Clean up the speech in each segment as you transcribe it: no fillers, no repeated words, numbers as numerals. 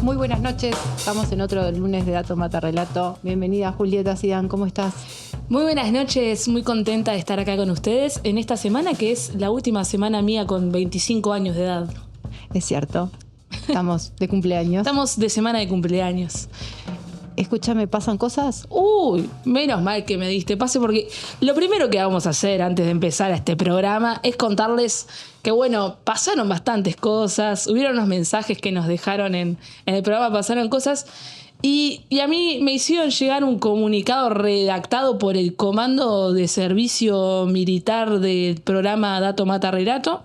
Muy buenas noches, estamos en otro lunes de Dato Mata Relato. Bienvenida Julieta Zidane, ¿cómo estás? Muy buenas noches, muy contenta de estar acá con ustedes en esta semana que es la última semana mía con 25 años de edad. Es cierto, estamos de cumpleaños. Estamos de semana de cumpleaños. Escúchame, ¿pasan cosas? Uy, menos mal que me diste pase porque lo primero que vamos a hacer antes de empezar este programa es contarles que, bueno, pasaron bastantes cosas, hubieron unos mensajes que nos dejaron en el programa, pasaron cosas y a mí me hicieron llegar un comunicado redactado por el Comando de Servicio Militar del programa Dato Mata Relato.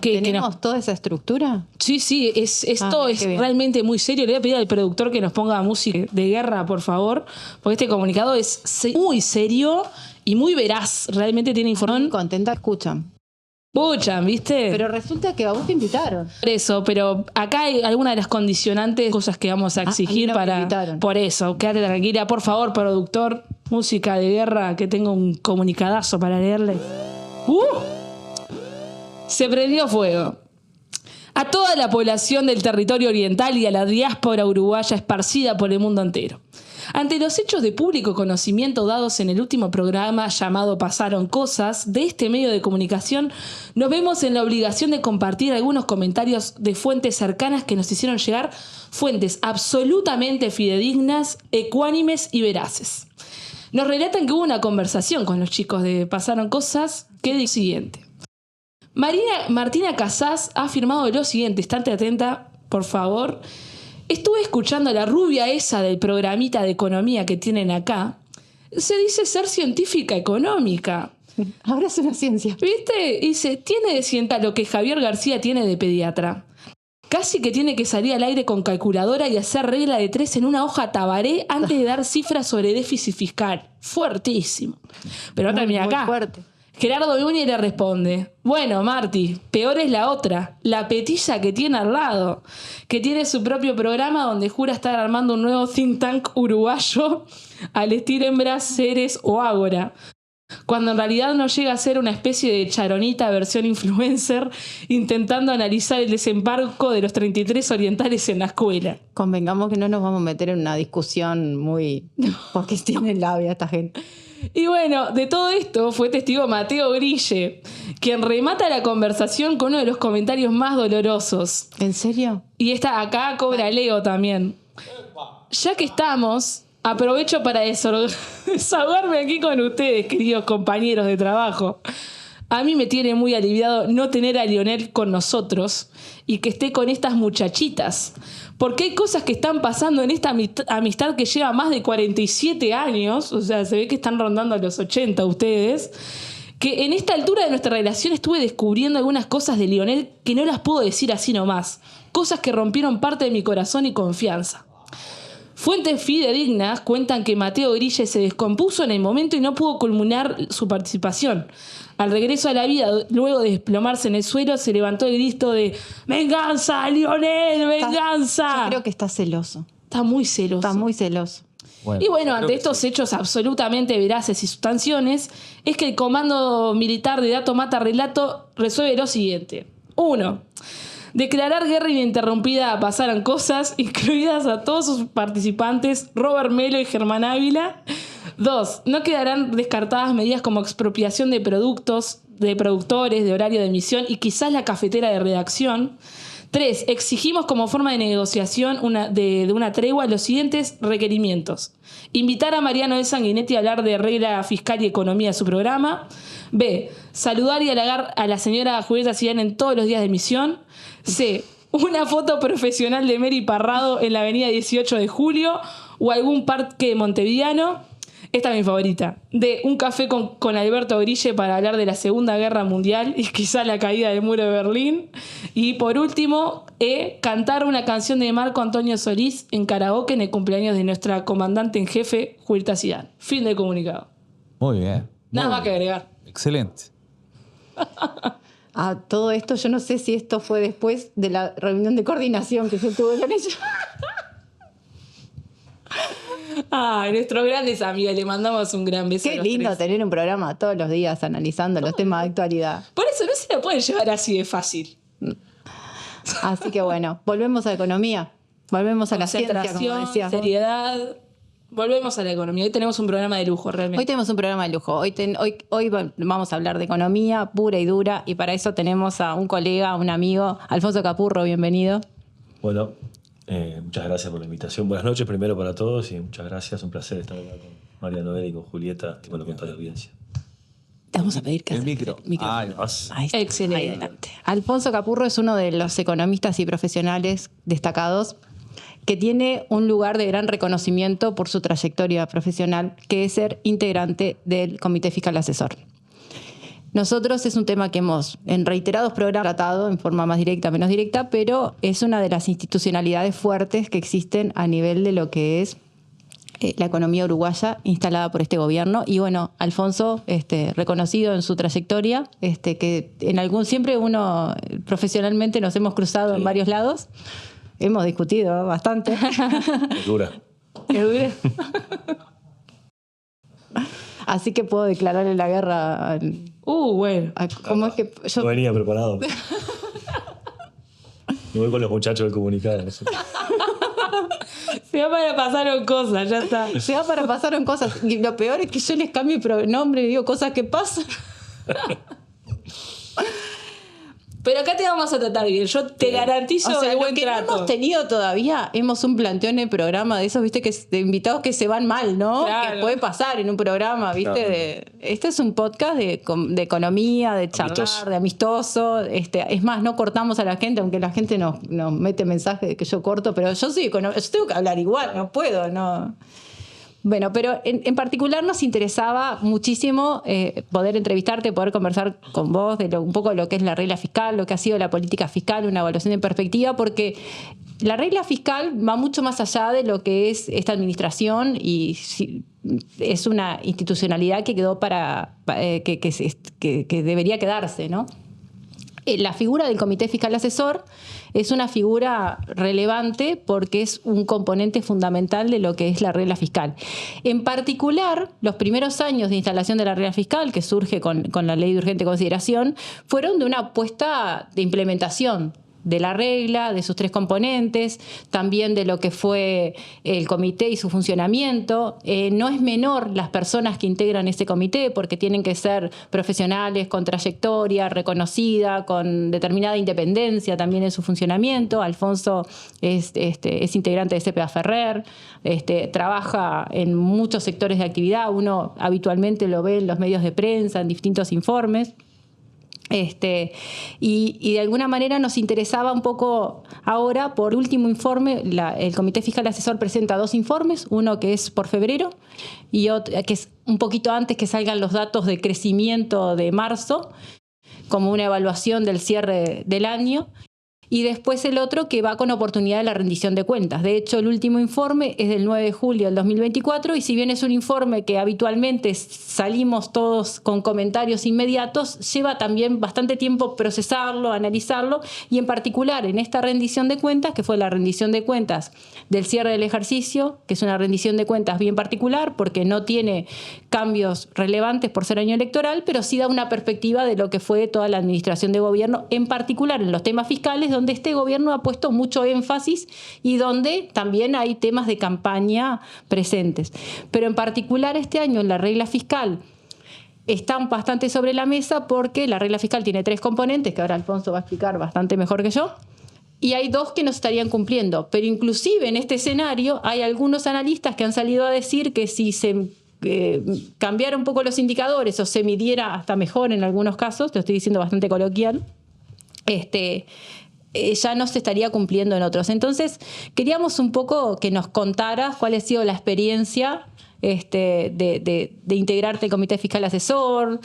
¿Tenemos toda esa estructura? Sí, esto es realmente muy serio. Le voy a pedir al productor que nos ponga música de guerra, por favor, porque este comunicado es muy serio y muy veraz. Realmente tiene información. Muy contenta, escuchan, ¿viste? Pero resulta que a vos te invitaron. Por eso, pero acá hay algunas de las condicionantes, cosas que vamos a exigir a mí no me invitaron. Por eso, quédate tranquila, por favor, productor, música de guerra, que tengo un comunicadazo para leerle. Se prendió fuego. A toda la población del territorio oriental y a la diáspora uruguaya esparcida por el mundo entero. Ante los hechos de público conocimiento dados en el último programa llamado Pasaron Cosas de este medio de comunicación, nos vemos en la obligación de compartir algunos comentarios de fuentes cercanas que nos hicieron llegar, fuentes absolutamente fidedignas, ecuánimes y veraces. Nos relatan que hubo una conversación con los chicos de Pasaron Cosas que dice lo siguiente. Martina Casás ha afirmado lo siguiente, estate atenta, por favor. Estuve escuchando a la rubia esa del programita de economía que tienen acá. Se dice ser científica económica. Ahora es una ciencia. ¿Viste? Dice, tiene de científica lo que Javier García tiene de pediatra. Casi que tiene que salir al aire con calculadora y hacer regla de 3 en una hoja tabaré antes de dar cifras sobre déficit fiscal. Fuertísimo. Pero no termina acá. Muy fuerte. Gerardo Núñez le responde, bueno, Marti, peor es la otra, la petilla que tiene al lado, que tiene su propio programa donde jura estar armando un nuevo think tank uruguayo al estilo Hembras, Ceres o Ágora, cuando en realidad no llega a ser una especie de charonita versión influencer intentando analizar el desembarco de los 33 orientales en la escuela. Convengamos que no nos vamos a meter en una discusión muy... porque tienen labia esta gente. Y bueno, de todo esto fue testigo Mateo Grille, quien remata la conversación con uno de los comentarios más dolorosos. ¿En serio? Y acá cobra Leo también. Ya que estamos, aprovecho para desahogarme aquí con ustedes, queridos compañeros de trabajo. A mí me tiene muy aliviado no tener a Lionel con nosotros y que esté con estas muchachitas. Porque hay cosas que están pasando en esta amistad que lleva más de 47 años, o sea, se ve que están rondando a los 80 ustedes, que en esta altura de nuestra relación estuve descubriendo algunas cosas de Lionel que no las puedo decir así nomás. Cosas que rompieron parte de mi corazón y confianza. Fuentes fidedignas cuentan que Mateo Grille se descompuso en el momento y no pudo culminar su participación. Al regreso a la vida, luego de desplomarse en el suelo, se levantó el grito de ¡venganza, Lionel, venganza! Yo creo que está celoso. Está muy celoso. Y bueno, ante estos hechos absolutamente veraces y sustanciones, es que el Comando Militar de Dato Mata Relato resuelve lo siguiente. 1. Declarar guerra ininterrumpida a Pasaron Cosas, incluidas a todos sus participantes, Robert Melo y Germán Ávila. 2. No quedarán descartadas medidas como expropiación de productos, de productores, de horario de emisión y quizás la cafetera de redacción. 3. Exigimos como forma de negociación de una tregua los siguientes requerimientos. Invitar a Mariano de Sanguinetti a hablar de regla fiscal y economía de su programa. B. Saludar y halagar a la señora Julieta Zidane en todos los días de emisión. C. Una foto profesional de Mary Parrado en la avenida 18 de Julio o algún parque montevideano. Esta es mi favorita. D. Un café con Alberto Grille para hablar de la Segunda Guerra Mundial y quizá la caída del muro de Berlín. Y por último, E. Cantar una canción de Marco Antonio Solís en karaoke en el cumpleaños de nuestra comandante en jefe, Julieta Zidane. Fin del comunicado. Muy bien. Nada más que agregar. Excelente. A todo esto, yo no sé si esto fue después de la reunión de coordinación que se tuvo con ellos. Nuestros grandes amigos, le mandamos un gran beso. Qué lindo tener un programa todos los días analizando los temas de actualidad. Por eso no se la pueden llevar así de fácil. Así que bueno, volvemos a economía. Volvemos a la ciencia, como decías. Seriedad. Volvemos a la economía. Hoy tenemos un programa de lujo, realmente. Hoy tenemos un programa de lujo. Hoy vamos a hablar de economía pura y dura, y para eso tenemos a un colega, un amigo, Alfonso Capurro, bienvenido. Bueno, muchas gracias por la invitación. Buenas noches primero para todos y muchas gracias. Un placer estar acá con María Noel y con Julieta y con toda la audiencia. Te vamos a pedir que... El micro. Ahí está. Excelente. Ahí adelante. Alfonso Capurro es uno de los economistas y profesionales destacados que tiene un lugar de gran reconocimiento por su trayectoria profesional, que es ser integrante del Comité Fiscal Asesor. Nosotros es un tema que hemos en reiterados programas tratado en forma más directa, menos directa, pero es una de las institucionalidades fuertes que existen a nivel de lo que es la economía uruguaya instalada por este gobierno. Y bueno, Alfonso, reconocido en su trayectoria, que siempre uno profesionalmente nos hemos cruzado en varios lados. Hemos discutido bastante. Es dura. Es dura. Así que puedo declararle la guerra bueno. ¿Cómo es que yo... No venía preparado. Me voy con los muchachos del comunicado. No sé. Se va para pasaron cosas, ya está. Se va para pasaron cosas. Y lo peor es que yo les cambio el nombre y digo cosas que pasan. Pero acá te vamos a tratar bien. Yo te garantizo el buen trato. No hemos tenido todavía, un planteo en el programa de esos, viste, de invitados que se van mal, ¿no? Claro. Que puede pasar en un programa, viste. Claro. Este es un podcast de economía, de charlar, amistoso. De amistoso. Es más, no cortamos a la gente, aunque la gente nos mete mensajes de que yo corto, pero yo soy economista, yo tengo que hablar igual, no puedo, no. Bueno, pero en particular nos interesaba muchísimo poder entrevistarte, poder conversar con vos de un poco de lo que es la regla fiscal, lo que ha sido la política fiscal, una evaluación en perspectiva, porque la regla fiscal va mucho más allá de lo que es esta administración y es una institucionalidad que quedó que debería quedarse, ¿no? La figura del Comité Fiscal Asesor es una figura relevante porque es un componente fundamental de lo que es la regla fiscal. En particular, los primeros años de instalación de la regla fiscal, que surge con la ley de urgente consideración, fueron de una apuesta de implementación de la regla, de sus 3 componentes, también de lo que fue el comité y su funcionamiento. No es menor las personas que integran ese comité, porque tienen que ser profesionales con trayectoria reconocida, con determinada independencia también en su funcionamiento. Alfonso es integrante de CPA Ferrer, trabaja en muchos sectores de actividad, uno habitualmente lo ve en los medios de prensa, en distintos informes. Y de alguna manera nos interesaba un poco ahora, por último informe, el Comité Fiscal Asesor presenta 2 informes, uno que es por febrero y otro que es un poquito antes que salgan los datos de crecimiento de marzo, como una evaluación del cierre del año. Y después el otro que va con oportunidad de la rendición de cuentas. De hecho, el último informe es del 9 de julio del 2024 y si bien es un informe que habitualmente salimos todos con comentarios inmediatos, lleva también bastante tiempo procesarlo, analizarlo y en particular en esta rendición de cuentas, que fue la rendición de cuentas del cierre del ejercicio, que es una rendición de cuentas bien particular porque no tiene cambios relevantes por ser año electoral, pero sí da una perspectiva de lo que fue toda la administración de gobierno, en particular en los temas fiscales, donde este gobierno ha puesto mucho énfasis y donde también hay temas de campaña presentes. Pero en particular este año en la regla fiscal están bastante sobre la mesa porque la regla fiscal tiene 3 componentes, que ahora Alfonso va a explicar bastante mejor que yo, y hay 2 que no se estarían cumpliendo. Pero inclusive en este escenario hay algunos analistas que han salido a decir que si se cambiara un poco los indicadores o se midiera hasta mejor en algunos casos, te lo estoy diciendo bastante coloquial, ya no se estaría cumpliendo en otros. Entonces, queríamos un poco que nos contaras cuál ha sido la experiencia de integrarte al Comité Fiscal Asesor,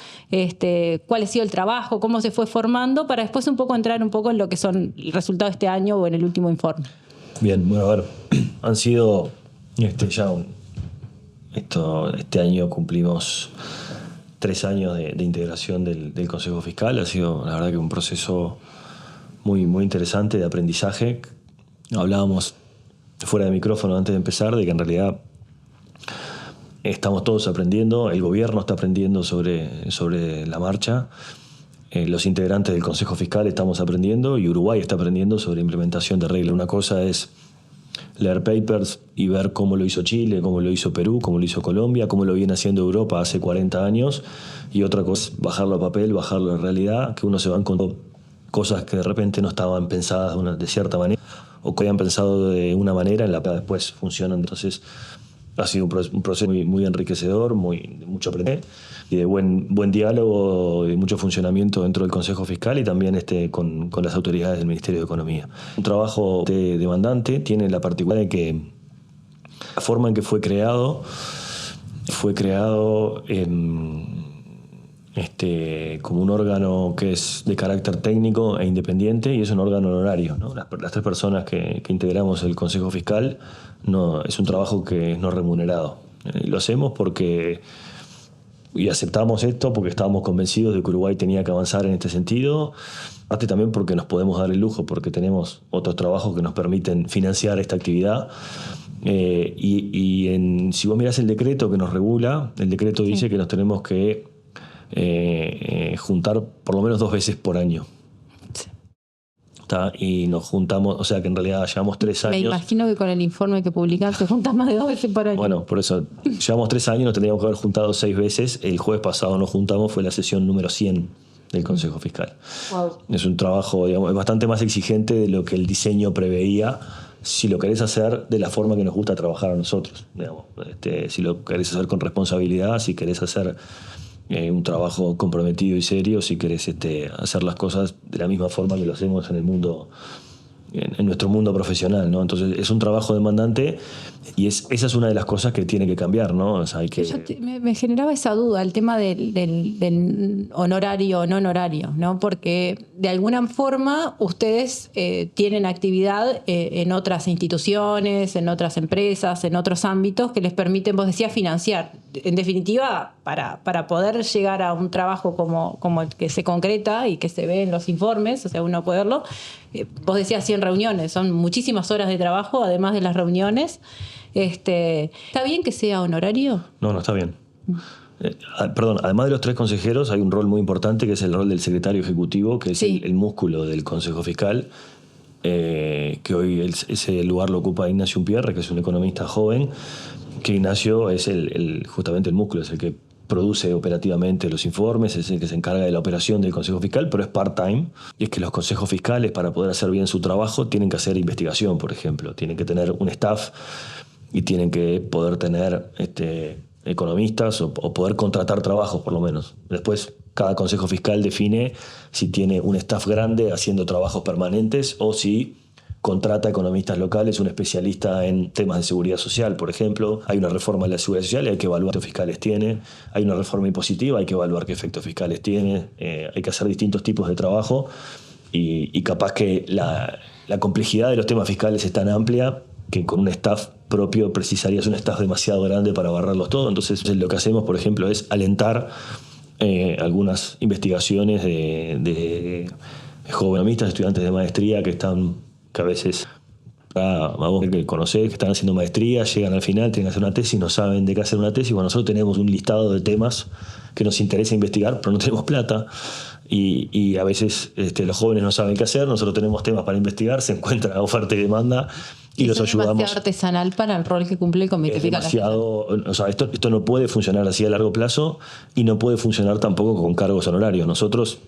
cuál ha sido el trabajo, cómo se fue formando, para después un poco entrar un poco en lo que son el resultado de este año o en el último informe. Bien, bueno, a ver, han sido este año cumplimos 3 años de integración del Consejo Fiscal. Ha sido, la verdad, que un proceso muy, muy interesante de aprendizaje. Hablábamos fuera de micrófono antes de empezar de que en realidad estamos todos aprendiendo, el gobierno está aprendiendo sobre la marcha, los integrantes del Consejo Fiscal estamos aprendiendo y Uruguay está aprendiendo sobre implementación de reglas. Una cosa es leer papers y ver cómo lo hizo Chile, cómo lo hizo Perú, cómo lo hizo Colombia, cómo lo viene haciendo Europa hace 40 años. Y otra cosa es bajarlo a papel, bajarlo a realidad, que uno se va encontrando cosas que de repente no estaban pensadas de cierta manera o que habían pensado de una manera en la que después funcionan. Entonces ha sido un proceso muy, muy enriquecedor, mucho aprender y de buen diálogo, de mucho funcionamiento dentro del Consejo Fiscal y también con las autoridades del Ministerio de Economía. Un trabajo demandante, tiene la particularidad de que la forma en que fue creado como un órgano que es de carácter técnico e independiente y es un órgano honorario, ¿no? Las 3 personas que integramos el Consejo Fiscal es un trabajo que es no remunerado. Lo hacemos y aceptamos esto porque estábamos convencidos de que Uruguay tenía que avanzar en este sentido, aparte también porque nos podemos dar el lujo, porque tenemos otros trabajos que nos permiten financiar esta actividad. Si vos mirás el decreto que nos regula, el decreto dice que nos tenemos que juntar por lo menos 2 veces por año. Y nos juntamos, o sea que en realidad llevamos 3 años. Me imagino que con el informe que publicaste juntas más de 2 veces por año. Bueno, por eso llevamos 3 años, nos tendríamos que haber juntado 6 veces. El jueves pasado nos juntamos, fue la sesión número 100 del Consejo Fiscal. Wow. Es un trabajo, digamos, bastante más exigente de lo que el diseño preveía. Si lo querés hacer de la forma que nos gusta trabajar a nosotros, digamos. Si lo querés hacer con responsabilidad, si querés hacer un trabajo comprometido y serio, si querés hacer las cosas de la misma forma que lo hacemos en el mundo, en nuestro mundo profesional, ¿no? Entonces es un trabajo demandante y esa es una de las cosas que tiene que cambiar, ¿no? O sea, me generaba esa duda, el tema del honorario o no honorario, ¿no? Porque de alguna forma ustedes tienen actividad en otras instituciones, en otras empresas, en otros ámbitos que les permiten, vos decías, financiar. En definitiva, para poder llegar a un trabajo como el que se concreta y que se ve en los informes, o sea, uno puede verlo, vos decías 100 reuniones, son muchísimas horas de trabajo, además de las reuniones. ¿Está bien que sea honorario? No está bien. Perdón, además de los 3 consejeros, hay un rol muy importante que es el rol del secretario ejecutivo, que es el músculo del Consejo Fiscal, que hoy ese lugar lo ocupa Ignacio Umpierre, que es un economista joven, que Ignacio es justamente el músculo, es el que produce operativamente los informes, es el que se encarga de la operación del Consejo Fiscal, pero es part-time. Y es que los consejos fiscales, para poder hacer bien su trabajo, tienen que hacer investigación, por ejemplo. Tienen que tener un staff y tienen que poder tener economistas o poder contratar trabajos, por lo menos. Después, cada consejo fiscal define si tiene un staff grande haciendo trabajos permanentes o si contrata economistas locales, un especialista en temas de seguridad social, por ejemplo. Hay una reforma de la seguridad social y hay que evaluar qué efectos fiscales tiene. Hay una reforma impositiva, hay que evaluar qué efectos fiscales tiene. Hay que hacer distintos tipos de trabajo y capaz que la complejidad de los temas fiscales es tan amplia que con un staff propio precisarías un staff demasiado grande para abarrarlos todo. Entonces lo que hacemos, por ejemplo, es alentar algunas investigaciones de jovenistas, estudiantes de maestría que a veces a vos que conocés, que están haciendo maestría, llegan al final, tienen que hacer una tesis, no saben de qué hacer una tesis. Bueno, nosotros tenemos un listado de temas que nos interesa investigar, pero no tenemos plata. Y a veces los jóvenes no saben qué hacer, nosotros tenemos temas para investigar, se encuentra oferta y demanda y los ayudamos. Es demasiado artesanal para el rol que cumple el Comité Fiscal. O sea, esto no puede funcionar así a largo plazo y no puede funcionar tampoco con cargos honorarios. Nosotros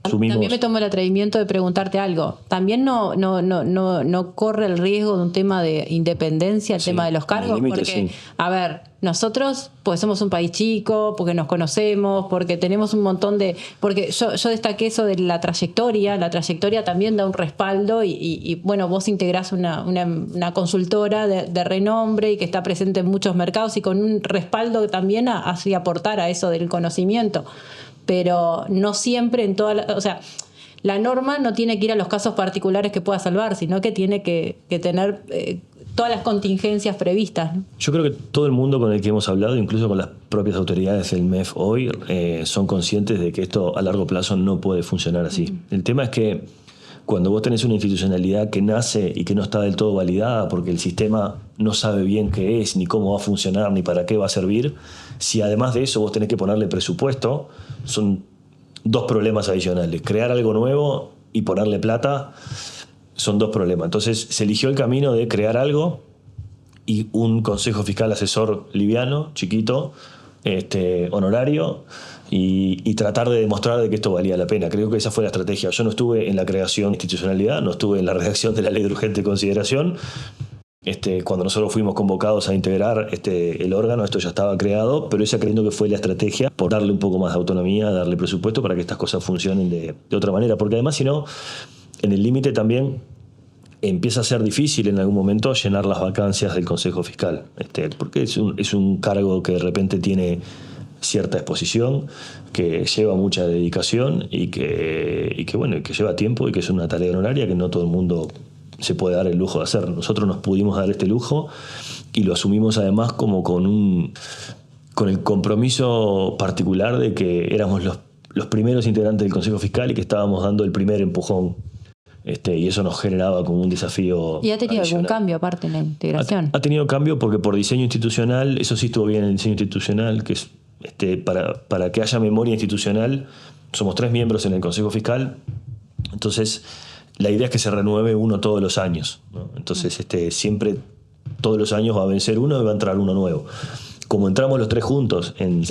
asumimos. También me tomo el atrevimiento de preguntarte algo. ¿También no corre el riesgo de un tema de independencia, el tema de los cargos? Porque, a ver, nosotros pues somos un país chico, porque nos conocemos, porque tenemos un montón de... Porque yo destaqué eso de la trayectoria también da un respaldo y bueno, vos integrás una consultora de renombre y que está presente en muchos mercados y con un respaldo también así aportar a eso del conocimiento. Pero no siempre en toda o sea, la norma no tiene que ir a los casos particulares que pueda salvar, sino que tiene que tener todas las contingencias previstas, ¿no? Yo creo que todo el mundo con el que hemos hablado, incluso con las propias autoridades del MEF hoy, son conscientes de que esto a largo plazo no puede funcionar así. Uh-huh. El tema es que cuando vos tenés una institucionalidad que nace y que no está del todo validada porque el sistema no sabe bien qué es, ni cómo va a funcionar, ni para qué va a servir, si además de eso vos tenés que ponerle presupuesto, son 2 problemas adicionales. Crear algo nuevo y ponerle plata son dos problemas. Entonces se eligió el camino de crear algo y un consejo fiscal asesor liviano, chiquito, honorario, y tratar de demostrar de que esto valía la pena. Creo que esa fue la estrategia. Yo no estuve en la creación de institucionalidad, no estuve en la redacción de la ley de urgente consideración. Cuando nosotros fuimos convocados a integrar el órgano, esto ya estaba creado, pero esa creyendo que fue la estrategia por darle un poco más de autonomía, darle presupuesto para que estas cosas funcionen de otra manera. Porque además, si no, en el límite también empieza a ser difícil en algún momento llenar las vacancias del Consejo Fiscal, porque es un cargo que de repente tiene cierta exposición, que lleva mucha dedicación y que lleva tiempo y que es una tarea honoraria que no todo el mundo se puede dar el lujo de hacer. Nosotros nos pudimos dar este lujo y lo asumimos además como con el compromiso particular de que éramos los primeros integrantes del Consejo Fiscal y que estábamos dando el primer empujón. Y eso nos generaba como un desafío. ¿Y ha tenido algún cambio aparte en la integración? Ha tenido cambio porque por diseño institucional, eso sí estuvo bien en el diseño institucional, que es para que haya memoria institucional, somos 3 miembros en el Consejo Fiscal, entonces la idea es que se renueve uno todos los años, ¿no? Entonces siempre, todos los años va a vencer uno y va a entrar uno nuevo. Como entramos los 3 juntos en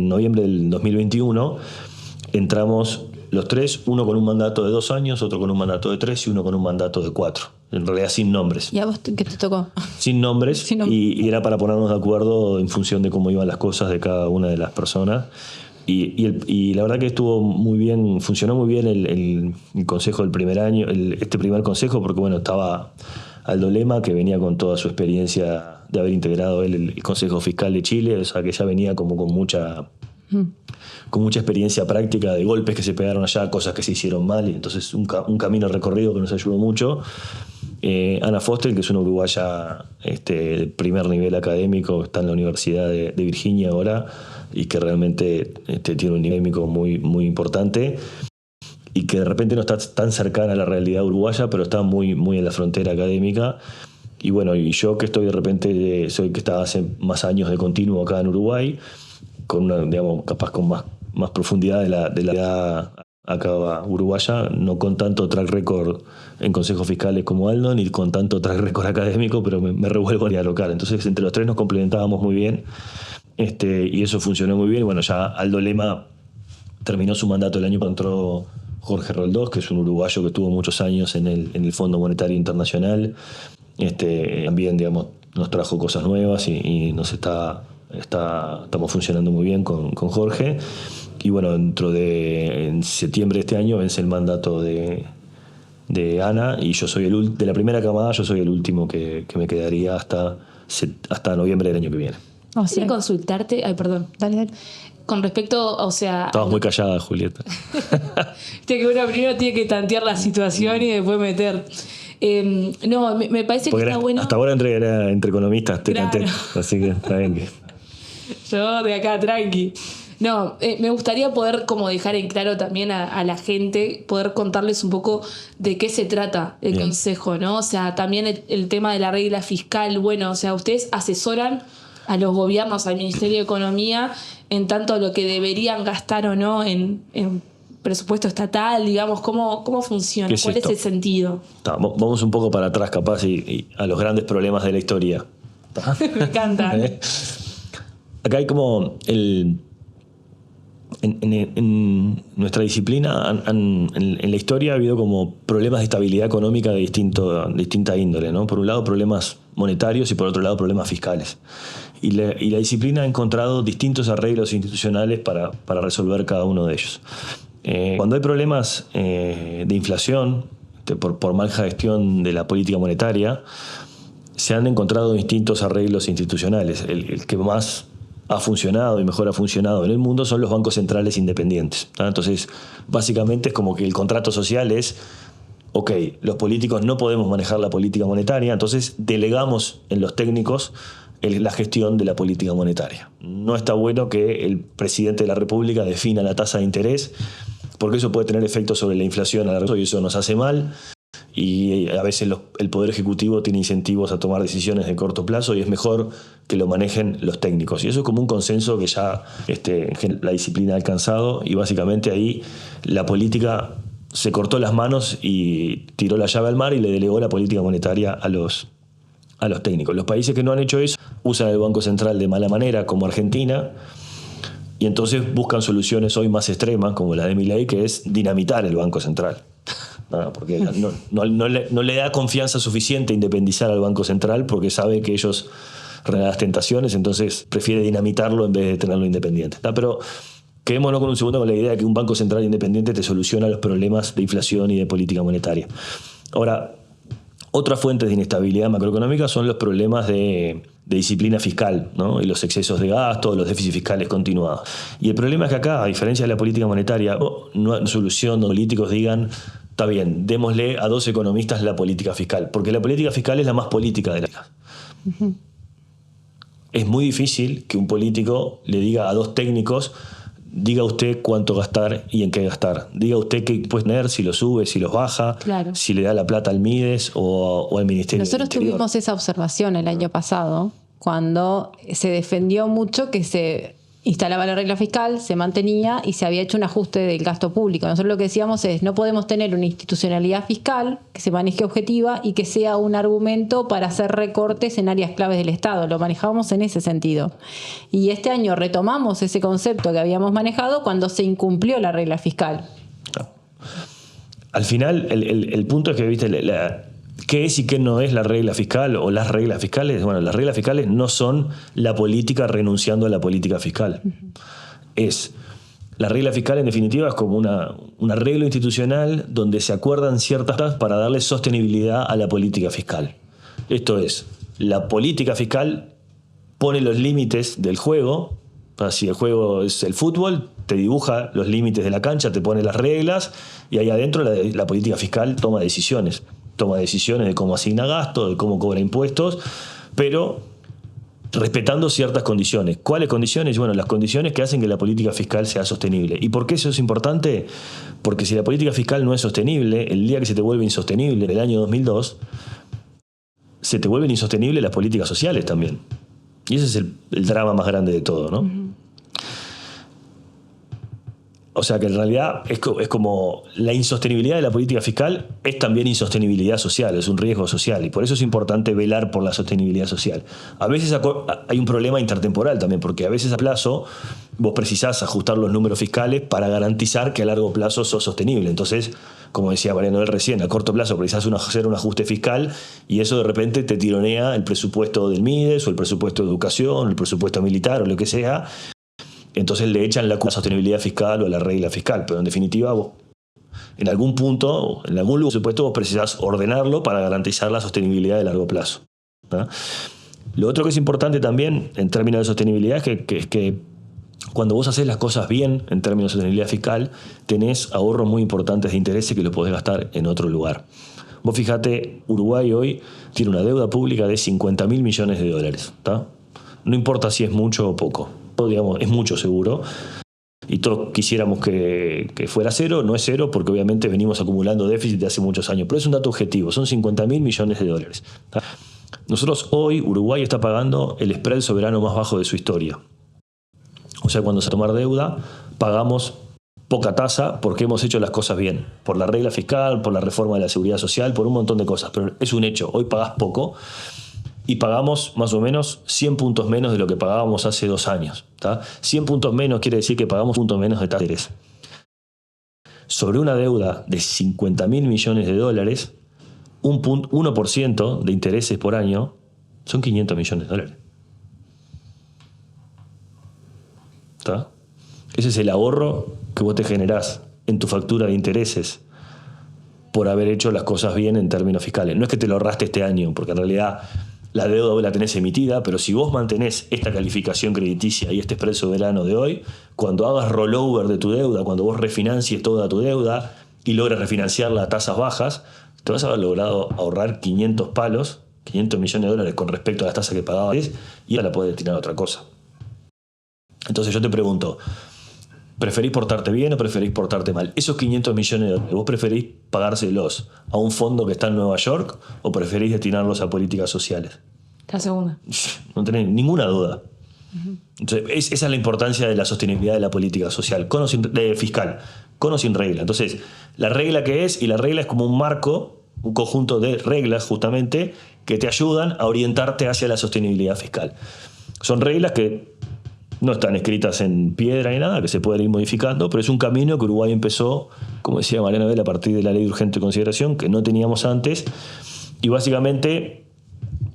noviembre del 2021, entramos los 3, uno con un mandato de 2 años, otro con un mandato de 3 y uno con un mandato de 4. En realidad sin nombres. ¿Y a vos qué te tocó? Sin nombres. Y era para ponernos de acuerdo en función de cómo iban las cosas de cada una de las personas. Y la verdad que estuvo muy bien, funcionó muy bien el consejo del primer año, este primer consejo, porque bueno, estaba Aldo Lema, que venía con toda su experiencia de haber integrado el Consejo Fiscal de Chile, o sea que ya venía como con mucha experiencia práctica de golpes que se pegaron allá, cosas que se hicieron mal, y entonces un camino recorrido que nos ayudó mucho. Ana Foster, que es una uruguaya de primer nivel académico, está en la Universidad de Virginia ahora, y que realmente tiene un nivel académico muy, muy importante, y que de repente no está tan cercana a la realidad uruguaya, pero está muy, muy en la frontera académica. Y bueno, y yo que estoy de repente, soy que estaba hace más años de continuo acá en Uruguay, con una, digamos, capaz con más profundidad de la edad acá uruguaya, no con tanto track record en consejos fiscales como Aldo, ni con tanto track record académico, pero me revuelvo a local. Entonces entre los 3 nos complementábamos muy bien, y eso funcionó muy bien. Bueno, ya Aldo Lema terminó su mandato el año cuando entró Jorge Roldós, que es un uruguayo que tuvo muchos años en el Fondo Monetario Internacional. También, digamos, nos trajo cosas nuevas y nos estamos funcionando muy bien con Jorge. Y bueno, en septiembre de este año vence el mandato de Ana, y yo soy de la primera camada, yo soy el último que me quedaría hasta noviembre del año que viene. Quería consultarte, perdón. Dale. Con respecto, o sea... Estabas muy callada, Julieta. Viste que uno primero tiene que tantear la situación y después meter... no, me parece porque que está bueno... Hasta ahora era entre economistas, claro. Así que está bien que... Yo de acá, tranqui. No, me gustaría poder como dejar en claro también a la gente, poder contarles un poco de qué se trata el consejo, ¿no? O sea, también el tema de la regla fiscal, bueno, o sea, ustedes asesoran a los gobiernos, al Ministerio de Economía, en tanto lo que deberían gastar o no en presupuesto estatal, digamos, ¿cómo funciona? ¿Cuál es el sentido? Vamos un poco para atrás, capaz, y a los grandes problemas de la historia. Me encanta. Acá hay como en nuestra disciplina, en la historia ha habido como problemas de estabilidad económica de distinta índole, ¿no? Por un lado problemas monetarios y por otro lado problemas fiscales. Y la disciplina ha encontrado distintos arreglos institucionales para resolver cada uno de ellos. Cuando hay problemas de inflación, por mal gestión de la política monetaria, se han encontrado distintos arreglos institucionales. El que más ha funcionado y mejor ha funcionado en el mundo son los bancos centrales independientes, ¿tá? Entonces, básicamente es como que el contrato social es, ok, los políticos no podemos manejar la política monetaria, entonces delegamos en los técnicos la gestión de la política monetaria. No está bueno que el presidente de la República defina la tasa de interés, porque eso puede tener efectos sobre la inflación a largo plazo y eso nos hace mal. Y a veces el Poder Ejecutivo tiene incentivos a tomar decisiones de corto plazo y es mejor que lo manejen los técnicos. Y eso es como un consenso que ya la disciplina ha alcanzado, y básicamente ahí la política se cortó las manos y tiró la llave al mar y le delegó la política monetaria a los técnicos. Los países que no han hecho eso usan el Banco Central de mala manera, como Argentina, y entonces buscan soluciones hoy más extremas, como la de Milei, que es dinamitar el Banco Central. Porque no le da confianza suficiente independizar al Banco Central, porque sabe que ellos regalan las tentaciones, entonces prefiere dinamitarlo en vez de tenerlo independiente. Pero quedémonos con un segundo con la idea de que un Banco Central independiente te soluciona los problemas de inflación y de política monetaria. Ahora, otras fuentes de inestabilidad macroeconómica son los problemas de disciplina fiscal, ¿no? Y los excesos de gasto, los déficits fiscales continuados. Y el problema es que acá, a diferencia de la política monetaria, no hay solución donde políticos digan, está bien, démosle a 2 economistas la política fiscal, porque la política fiscal es la más política de las. Uh-huh. Es muy difícil que un político le diga a 2 técnicos, diga usted cuánto gastar y en qué gastar. Diga usted qué puede tener, si lo sube, si los baja, claro, si le da la plata al Mides o al Ministerio del Interior. Nosotros tuvimos esa observación el año pasado, cuando se defendió mucho que se instalaba la regla fiscal, se mantenía y se había hecho un ajuste del gasto público. Nosotros lo que decíamos es, no podemos tener una institucionalidad fiscal que se maneje objetiva y que sea un argumento para hacer recortes en áreas claves del Estado. Lo manejamos en ese sentido. Y este año retomamos ese concepto que habíamos manejado cuando se incumplió la regla fiscal. Al final, el punto es que, viste, ¿qué es y qué no es la regla fiscal o las reglas fiscales? Bueno, las reglas fiscales no son la política renunciando a la política fiscal. Uh-huh. La regla fiscal, en definitiva, es como un arreglo institucional donde se acuerdan ciertas cosas para darle sostenibilidad a la política fiscal. Esto es, la política fiscal pone los límites del juego. Si el juego es el fútbol, te dibuja los límites de la cancha, te pone las reglas y ahí adentro la política fiscal toma decisiones de cómo asigna gasto, de cómo cobra impuestos, pero respetando ciertas condiciones. ¿Cuáles condiciones? Bueno, las condiciones que hacen que la política fiscal sea sostenible. ¿Y por qué eso es importante? Porque si la política fiscal no es sostenible, el día que se te vuelve insostenible, en el año 2002, se te vuelven insostenibles las políticas sociales también. Y ese es el drama más grande de todo, ¿no? Uh-huh. O sea que en realidad es como la insostenibilidad de la política fiscal es también insostenibilidad social, es un riesgo social y por eso es importante velar por la sostenibilidad social. A veces hay un problema intertemporal también, porque a veces a plazo vos precisás ajustar los números fiscales para garantizar que a largo plazo sos sostenible. Entonces, como decía María Noel recién, a corto plazo precisás hacer un ajuste fiscal y eso de repente te tironea el presupuesto del Mides o el presupuesto de educación, o el presupuesto militar o lo que sea. Entonces le echan la culpa a la sostenibilidad fiscal o a la regla fiscal. Pero en definitiva, vos, en algún punto, en algún lugar, por supuesto, vos precisás ordenarlo para garantizar la sostenibilidad de largo plazo, ¿no? Lo otro que es importante también, en términos de sostenibilidad, es que cuando vos haces las cosas bien, en términos de sostenibilidad fiscal, tenés ahorros muy importantes de intereses que los podés gastar en otro lugar. Vos fijate, Uruguay hoy tiene una deuda pública de $50.000 millones, ¿tá? No importa si es mucho o poco. Digamos, es mucho seguro y todos quisiéramos que fuera cero. No es cero porque obviamente venimos acumulando déficit de hace muchos años, pero es un dato objetivo, son $50.000 millones. Nosotros hoy, Uruguay está pagando el spread soberano más bajo de su historia. O sea, cuando se toma deuda pagamos poca tasa porque hemos hecho las cosas bien, por la regla fiscal, por la reforma de la seguridad social, por un montón de cosas, pero es un hecho, hoy pagás poco y pagamos más o menos 100 puntos menos de lo que pagábamos hace 2 años. ¿Tá? 100 puntos menos quiere decir que pagamos puntos menos de tasa de interés. Sobre una deuda de $50.000 millones, un 1% de intereses por año son $500 millones. ¿Tá? Ese es el ahorro que vos te generás en tu factura de intereses por haber hecho las cosas bien en términos fiscales. No es que te lo ahorraste este año, porque en realidad la deuda vos la tenés emitida, pero si vos mantenés esta calificación crediticia y este spread soberano de hoy, cuando hagas rollover de tu deuda, cuando vos refinancies toda tu deuda y logres refinanciarla a tasas bajas, te vas a haber logrado ahorrar 500 millones con respecto a las tasas que pagabas y ahora la podés destinar a otra cosa. Entonces yo te pregunto, ¿preferís portarte bien o preferís portarte mal? Esos $500 millones, ¿vos preferís pagárselos a un fondo que está en Nueva York o preferís destinarlos a políticas sociales? La segunda. No tenés ninguna duda. Uh-huh. Entonces, esa es la importancia de la sostenibilidad de la política social, fiscal. con o sin regla. Entonces, la regla que es, y la regla es como un marco, un conjunto de reglas justamente que te ayudan a orientarte hacia la sostenibilidad fiscal. Son reglas que no están escritas en piedra ni nada, que se pueden ir modificando, pero es un camino que Uruguay empezó, como decía Mariana Bel, a partir de la ley de urgente consideración, que no teníamos antes, y básicamente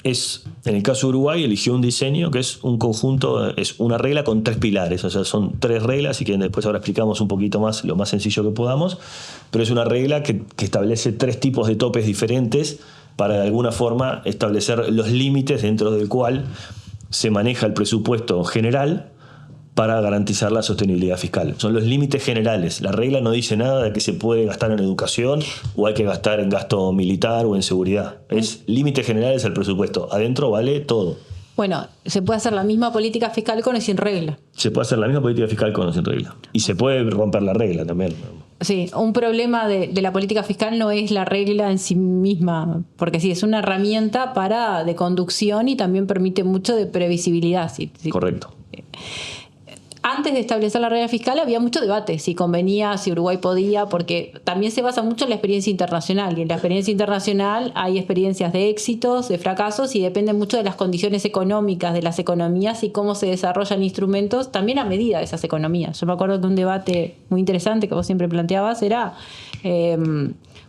es, en el caso de Uruguay, eligió un diseño que es un conjunto, es una regla con 3 pilares, o sea, son 3 reglas, y que después ahora explicamos un poquito más, lo más sencillo que podamos, pero es una regla que establece 3 tipos de topes diferentes para de alguna forma establecer los límites dentro del cual se maneja el presupuesto general para garantizar la sostenibilidad fiscal. Son los límites generales. La regla no dice nada de que se puede gastar en educación o hay que gastar en gasto militar o en seguridad. Es límites generales al presupuesto. Adentro vale todo. Bueno, se puede hacer la misma política fiscal con o sin regla. Se puede hacer la misma política fiscal con o sin regla. Y se puede romper la regla también. Sí, un problema de la política fiscal no es la regla en sí misma, porque sí, es una herramienta de conducción y también permite mucho de previsibilidad. Sí. Correcto. Antes de establecer la regla fiscal había mucho debate, si convenía, si Uruguay podía, porque también se basa mucho en la experiencia internacional, y en la experiencia internacional hay experiencias de éxitos, de fracasos, y depende mucho de las condiciones económicas de las economías y cómo se desarrollan instrumentos también a medida de esas economías. Yo me acuerdo de un debate muy interesante que vos siempre planteabas, era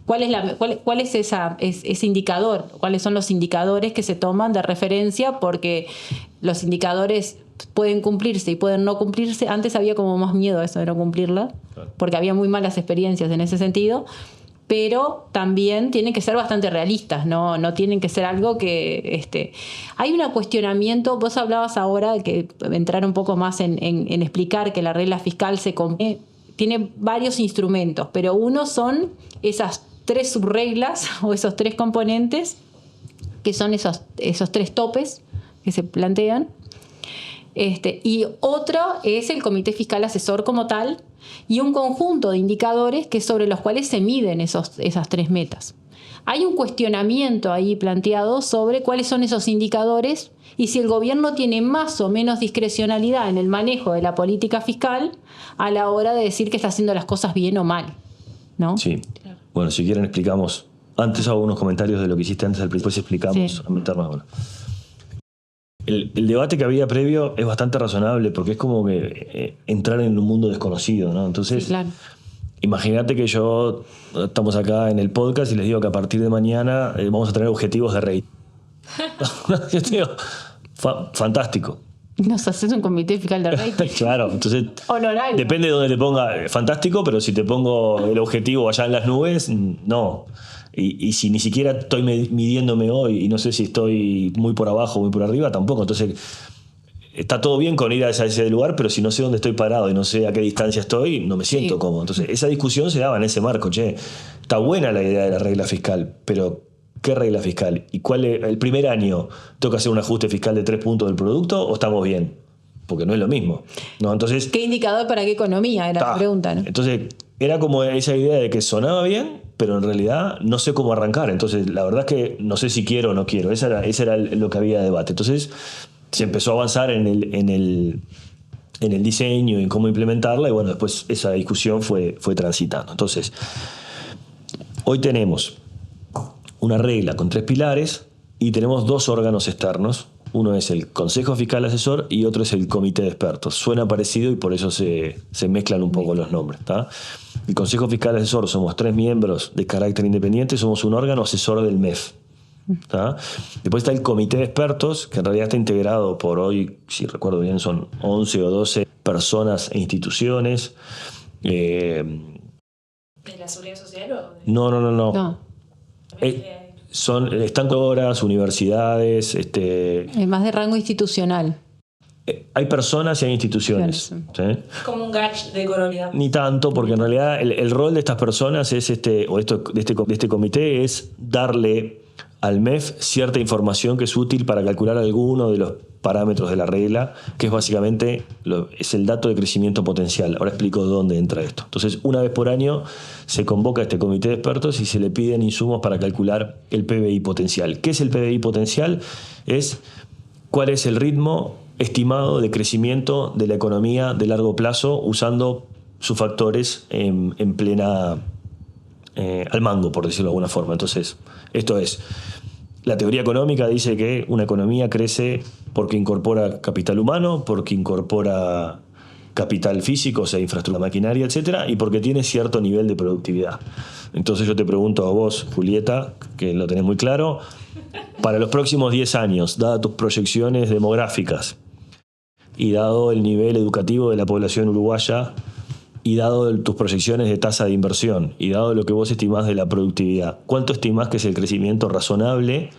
¿cuál es ese indicador? ¿Cuáles son los indicadores que se toman de referencia? Porque los indicadores pueden cumplirse y pueden no cumplirse. Antes había como más miedo a eso de no cumplirla, porque había muy malas experiencias en ese sentido, pero también tienen que ser bastante realistas, no tienen que ser algo que... Hay un cuestionamiento, vos hablabas ahora, que entrar un poco más en explicar que la regla fiscal tiene varios instrumentos, pero uno son esas 3 subreglas o esos 3 componentes, que son esos 3 topes que se plantean. Y otro es el Comité Fiscal Asesor como tal, y un conjunto de indicadores sobre los cuales se miden esas 3 metas. Hay un cuestionamiento ahí planteado sobre cuáles son esos indicadores y si el gobierno tiene más o menos discrecionalidad en el manejo de la política fiscal a la hora de decir que está haciendo las cosas bien o mal, ¿no? Sí. Bueno, si quieren explicamos. Antes hago unos comentarios de lo que hiciste antes, después explicamos, sí. A meternos ahora. El debate que había previo es bastante razonable porque es como que entrar en un mundo desconocido, ¿no? Entonces, sí, claro. Imagínate que estamos acá en el podcast y les digo que a partir de mañana vamos a tener objetivos de rating. Yo te digo, fantástico. Nos haces un comité fiscal de rating. Claro, entonces honorario. Depende de donde te ponga, fantástico, pero si te pongo el objetivo allá en las nubes, no. Y si ni siquiera estoy midiéndome hoy y no sé si estoy muy por abajo o muy por arriba, tampoco. Entonces, está todo bien con ir a ese lugar, pero si no sé dónde estoy parado y no sé a qué distancia estoy, no me siento cómodo. Entonces, esa discusión se daba en ese marco. Está buena la idea de la regla fiscal, pero ¿qué regla fiscal? ¿Y cuál es? ¿El primer año tengo que hacer un ajuste fiscal de 3 puntos del producto o estamos bien? Porque no es lo mismo, ¿no? Entonces, ¿qué indicador para qué economía? Era la pregunta, ¿no? Entonces, era como esa idea de que sonaba bien, pero en realidad no sé cómo arrancar. Entonces, la verdad es que no sé si quiero o no quiero. Ese era lo que había de debate. Entonces, se empezó a avanzar en el diseño y en cómo implementarla, y bueno, después esa discusión fue transitando. Entonces, hoy tenemos una regla con 3 pilares y tenemos 2 órganos externos. Uno es el Consejo Fiscal Asesor y otro es el Comité de Expertos. Suena parecido y por eso se mezclan un poco los nombres, ¿tá? El Consejo Fiscal Asesor somos 3 miembros de carácter independiente, somos un órgano asesor del MEF, ¿tá? Después está el Comité de Expertos, que en realidad está integrado por hoy, si recuerdo bien, son 11 o 12 personas e instituciones. ¿De la Seguridad Social o de...? No. Están horas, universidades. Más de rango institucional. Hay personas y hay instituciones. ¿Sí? Como un gach de coronidad. Ni tanto, porque en realidad el rol de estas personas es de este comité es darle al MEF cierta información que es útil para calcular alguno de los parámetros de la regla, que es básicamente es el dato de crecimiento potencial. Ahora explico dónde entra esto. Entonces, una vez por año se convoca a este comité de expertos y se le piden insumos para calcular el PBI potencial. ¿Qué es el PBI potencial? Es cuál es el ritmo estimado de crecimiento de la economía de largo plazo usando sus factores en plena al mango, por decirlo de alguna forma. Entonces, esto es, la teoría económica dice que una economía crece porque incorpora capital humano, porque incorpora capital físico, o sea, infraestructura, maquinaria, etcétera, y porque tiene cierto nivel de productividad. Entonces yo te pregunto a vos, Julieta, que lo tenés muy claro, para los próximos 10 años, dadas tus proyecciones demográficas y dado el nivel educativo de la población uruguaya y dado tus proyecciones de tasa de inversión y dado lo que vos estimás de la productividad, ¿cuánto estimás que es el crecimiento razonable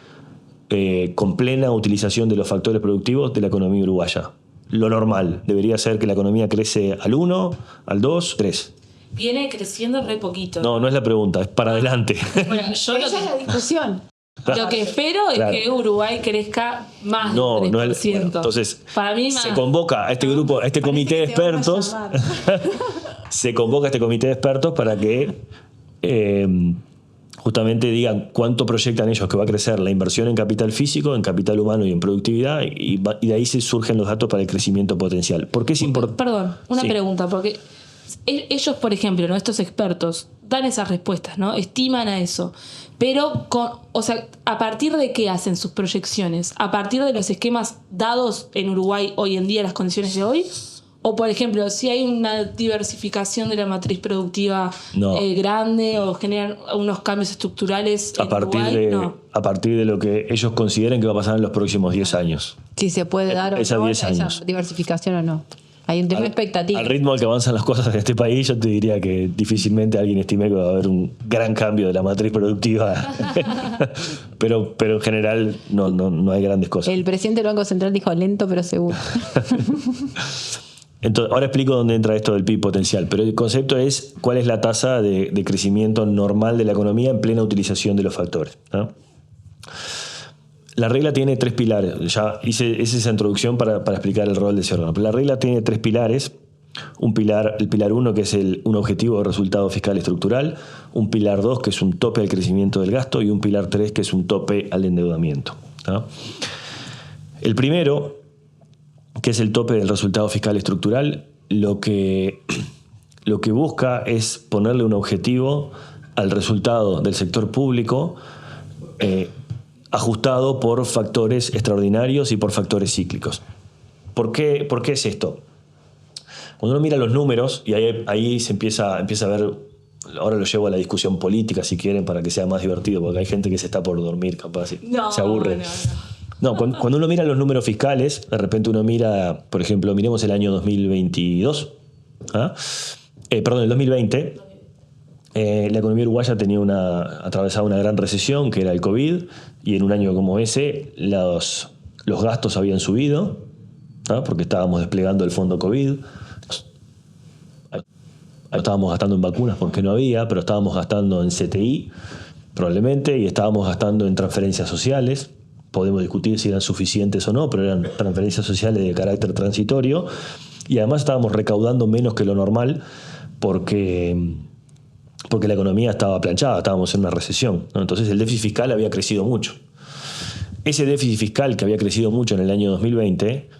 con plena utilización de los factores productivos de la economía uruguaya? Lo normal debería ser que la economía crece al 1, al 2, 3. Viene creciendo re poquito. No es la pregunta, es para adelante. Bueno, yo Esa es la discusión. lo que espero es que Uruguay crezca más del 3%. Bueno, entonces, para mí más. se convoca a este grupo, a este comité de expertos. Se convoca a este comité de expertos para que justamente digan cuánto proyectan ellos que va a crecer la inversión en capital físico, en capital humano y en productividad, y de ahí se surgen los datos para el crecimiento potencial. ¿Por qué es importante? Perdón, una pregunta, porque ellos, por ejemplo, ¿no? Estos expertos dan esas respuestas, ¿no? Estiman a eso. Pero, ¿a partir de qué hacen sus proyecciones? ¿A partir de los esquemas dados en Uruguay hoy en día, las condiciones de hoy? O, por ejemplo, si hay una diversificación de la matriz productiva grande o generan unos cambios estructurales a partir de lo que ellos consideren que va a pasar en los próximos 10 años. Si se puede dar esa diversificación o no. Hay un tema de expectativa. Al ritmo al que avanzan las cosas en este país, yo te diría que difícilmente alguien estime que va a haber un gran cambio de la matriz productiva. pero en general no hay grandes cosas. El presidente del Banco Central dijo lento pero seguro. Entonces, ahora explico dónde entra esto del PIB potencial, pero el concepto es cuál es la tasa de crecimiento normal de la economía en plena utilización de los factores, ¿no? La regla tiene 3 pilares. Ya hice esa introducción para explicar el rol de ese órgano. Pero la regla tiene 3 pilares. El pilar 1, que es un objetivo de resultado fiscal estructural. Un pilar 2, que es un tope al crecimiento del gasto. Y un pilar 3, que es un tope al endeudamiento, ¿no? El primero, que es el tope del resultado fiscal estructural, lo que busca es ponerle un objetivo al resultado del sector público ajustado por factores extraordinarios y por factores cíclicos. ¿Por qué es esto? Cuando uno mira los números, y ahí se empieza a ver, ahora lo llevo a la discusión política si quieren para que sea más divertido, porque hay gente que se está por dormir capaz y se aburre. No, cuando uno mira los números fiscales, de repente uno mira, por ejemplo, miremos el año 2022, el 2020, la economía uruguaya atravesaba una gran recesión, que era el COVID, y en un año como ese los gastos habían subido, ¿no? Porque estábamos desplegando el fondo COVID. No estábamos gastando en vacunas porque no había, pero estábamos gastando en CTI, probablemente, y estábamos gastando en transferencias sociales. Podemos discutir si eran suficientes o no, pero eran transferencias sociales de carácter transitorio. Y además estábamos recaudando menos que lo normal porque la economía estaba planchada, estábamos en una recesión, ¿no? Entonces el déficit fiscal había crecido mucho. Ese déficit fiscal que había crecido mucho en el año 2020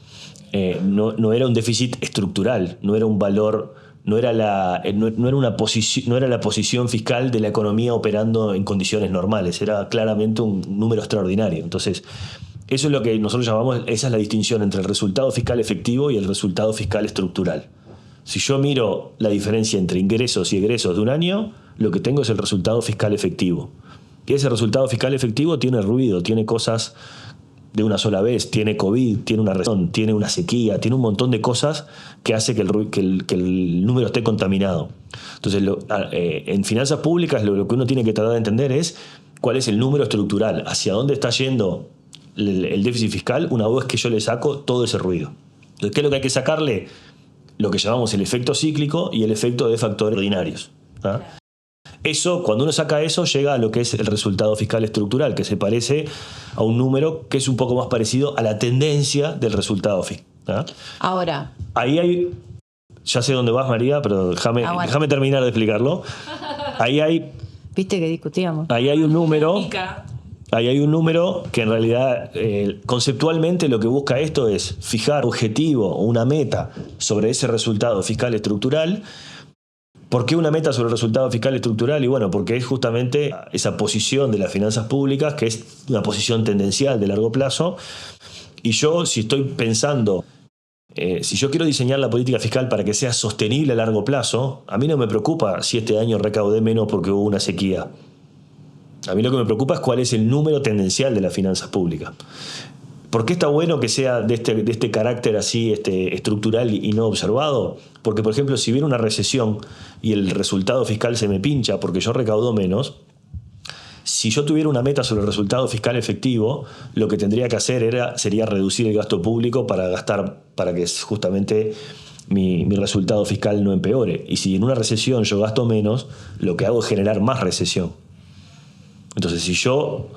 no era un déficit estructural, no era un valor, no era la posición fiscal de la economía operando en condiciones normales, era claramente un número extraordinario. Entonces, eso es lo que nosotros llamamos, esa es la distinción entre el resultado fiscal efectivo y el resultado fiscal estructural. Si yo miro la diferencia entre ingresos y egresos de un año, lo que tengo es el resultado fiscal efectivo. Y ese resultado fiscal efectivo tiene ruido, tiene cosas de una sola vez, tiene COVID, tiene una recesión, tiene una sequía, tiene un montón de cosas que hace que el número esté contaminado. Entonces, en finanzas públicas lo que uno tiene que tratar de entender es cuál es el número estructural, hacia dónde está yendo el déficit fiscal una vez que yo le saco todo ese ruido. Entonces, ¿qué es lo que hay que sacarle? Lo que llamamos el efecto cíclico y el efecto de factores ordinarios, ¿no? Eso, cuando uno saca eso, llega a lo que es el resultado fiscal estructural, que se parece a un número que es un poco más parecido a la tendencia del resultado fiscal, ¿no? Ahora. Ahí hay... Ya sé dónde vas, María, pero déjame terminar de explicarlo. Ahí hay... Viste que discutíamos. Ahí hay un número... Ahí hay un número que en realidad conceptualmente lo que busca esto es fijar un objetivo o una meta sobre ese resultado fiscal estructural ¿Por qué una meta sobre el resultado fiscal estructural? Y bueno, porque es justamente esa posición de las finanzas públicas, que es una posición tendencial de largo plazo. Y yo, si estoy pensando, si yo quiero diseñar la política fiscal para que sea sostenible a largo plazo, a mí no me preocupa si este año recaudé menos porque hubo una sequía. A mí lo que me preocupa es cuál es el número tendencial de las finanzas públicas. ¿Por qué está bueno que sea de este carácter así estructural y no observado? Porque, por ejemplo, si viene una recesión y el resultado fiscal se me pincha porque yo recaudo menos, si yo tuviera una meta sobre el resultado fiscal efectivo, lo que tendría que hacer sería reducir el gasto público para que justamente mi resultado fiscal no empeore. Y si en una recesión yo gasto menos, lo que hago es generar más recesión. Entonces, si yo